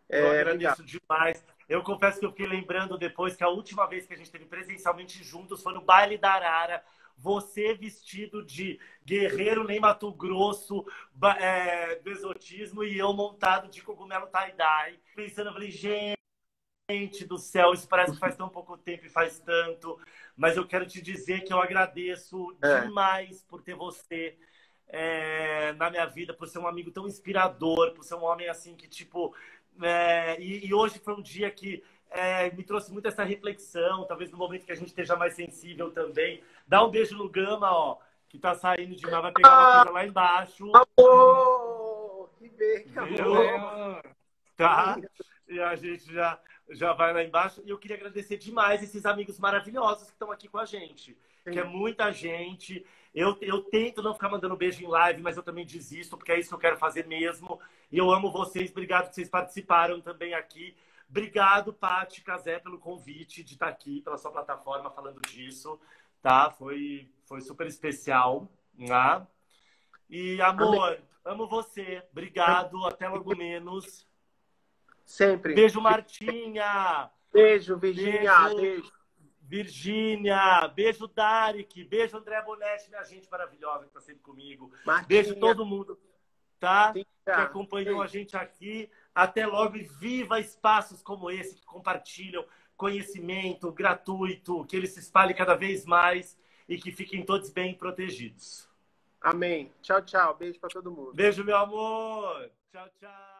Eu agradeço demais. Eu confesso que eu fiquei lembrando depois que a última vez que a gente esteve presencialmente juntos foi no Baile da Arara. Você vestido de guerreiro nem Mato Grosso, do exotismo, e eu montado de cogumelo tie-dye. Pensando, eu falei, gente do céu, isso parece que faz tão pouco tempo e faz tanto. Mas eu quero te dizer que eu agradeço demais por ter você na minha vida, por ser um amigo tão inspirador, por ser um homem assim que, tipo... E hoje foi um dia que me trouxe muito essa reflexão, talvez no momento que a gente esteja mais sensível também. Dá um beijo no Gama, ó, que tá saindo de mar, vai pegar uma coisa lá embaixo. Amor! Que beijo, amor! Tá? E a gente já vai lá embaixo. E eu queria agradecer demais esses amigos maravilhosos que estão aqui com a gente. Sim. Que é muita gente. Eu tento não ficar mandando beijo em live, mas eu também desisto, porque é isso que eu quero fazer mesmo. E eu amo vocês. Obrigado que vocês participaram também aqui. Obrigado, Paty Cazé, pelo convite de estar aqui, pela sua plataforma, falando disso. Tá? Foi super especial. Né? E, amor, amo você. Obrigado. Até logo menos. Sempre. Beijo, Martinha. Beijo, Virgínia. Beijo. Virgínia. Beijo, Darik. Beijo, André Bonetti, minha gente maravilhosa que está sempre comigo. Martinha. Beijo todo mundo, tá? Sim, que acompanhou a gente aqui. Até logo e viva espaços como esse que compartilham conhecimento gratuito, que ele se espalhe cada vez mais e que fiquem todos bem protegidos. Amém. Tchau, tchau. Beijo para todo mundo. Beijo, meu amor. Tchau, tchau.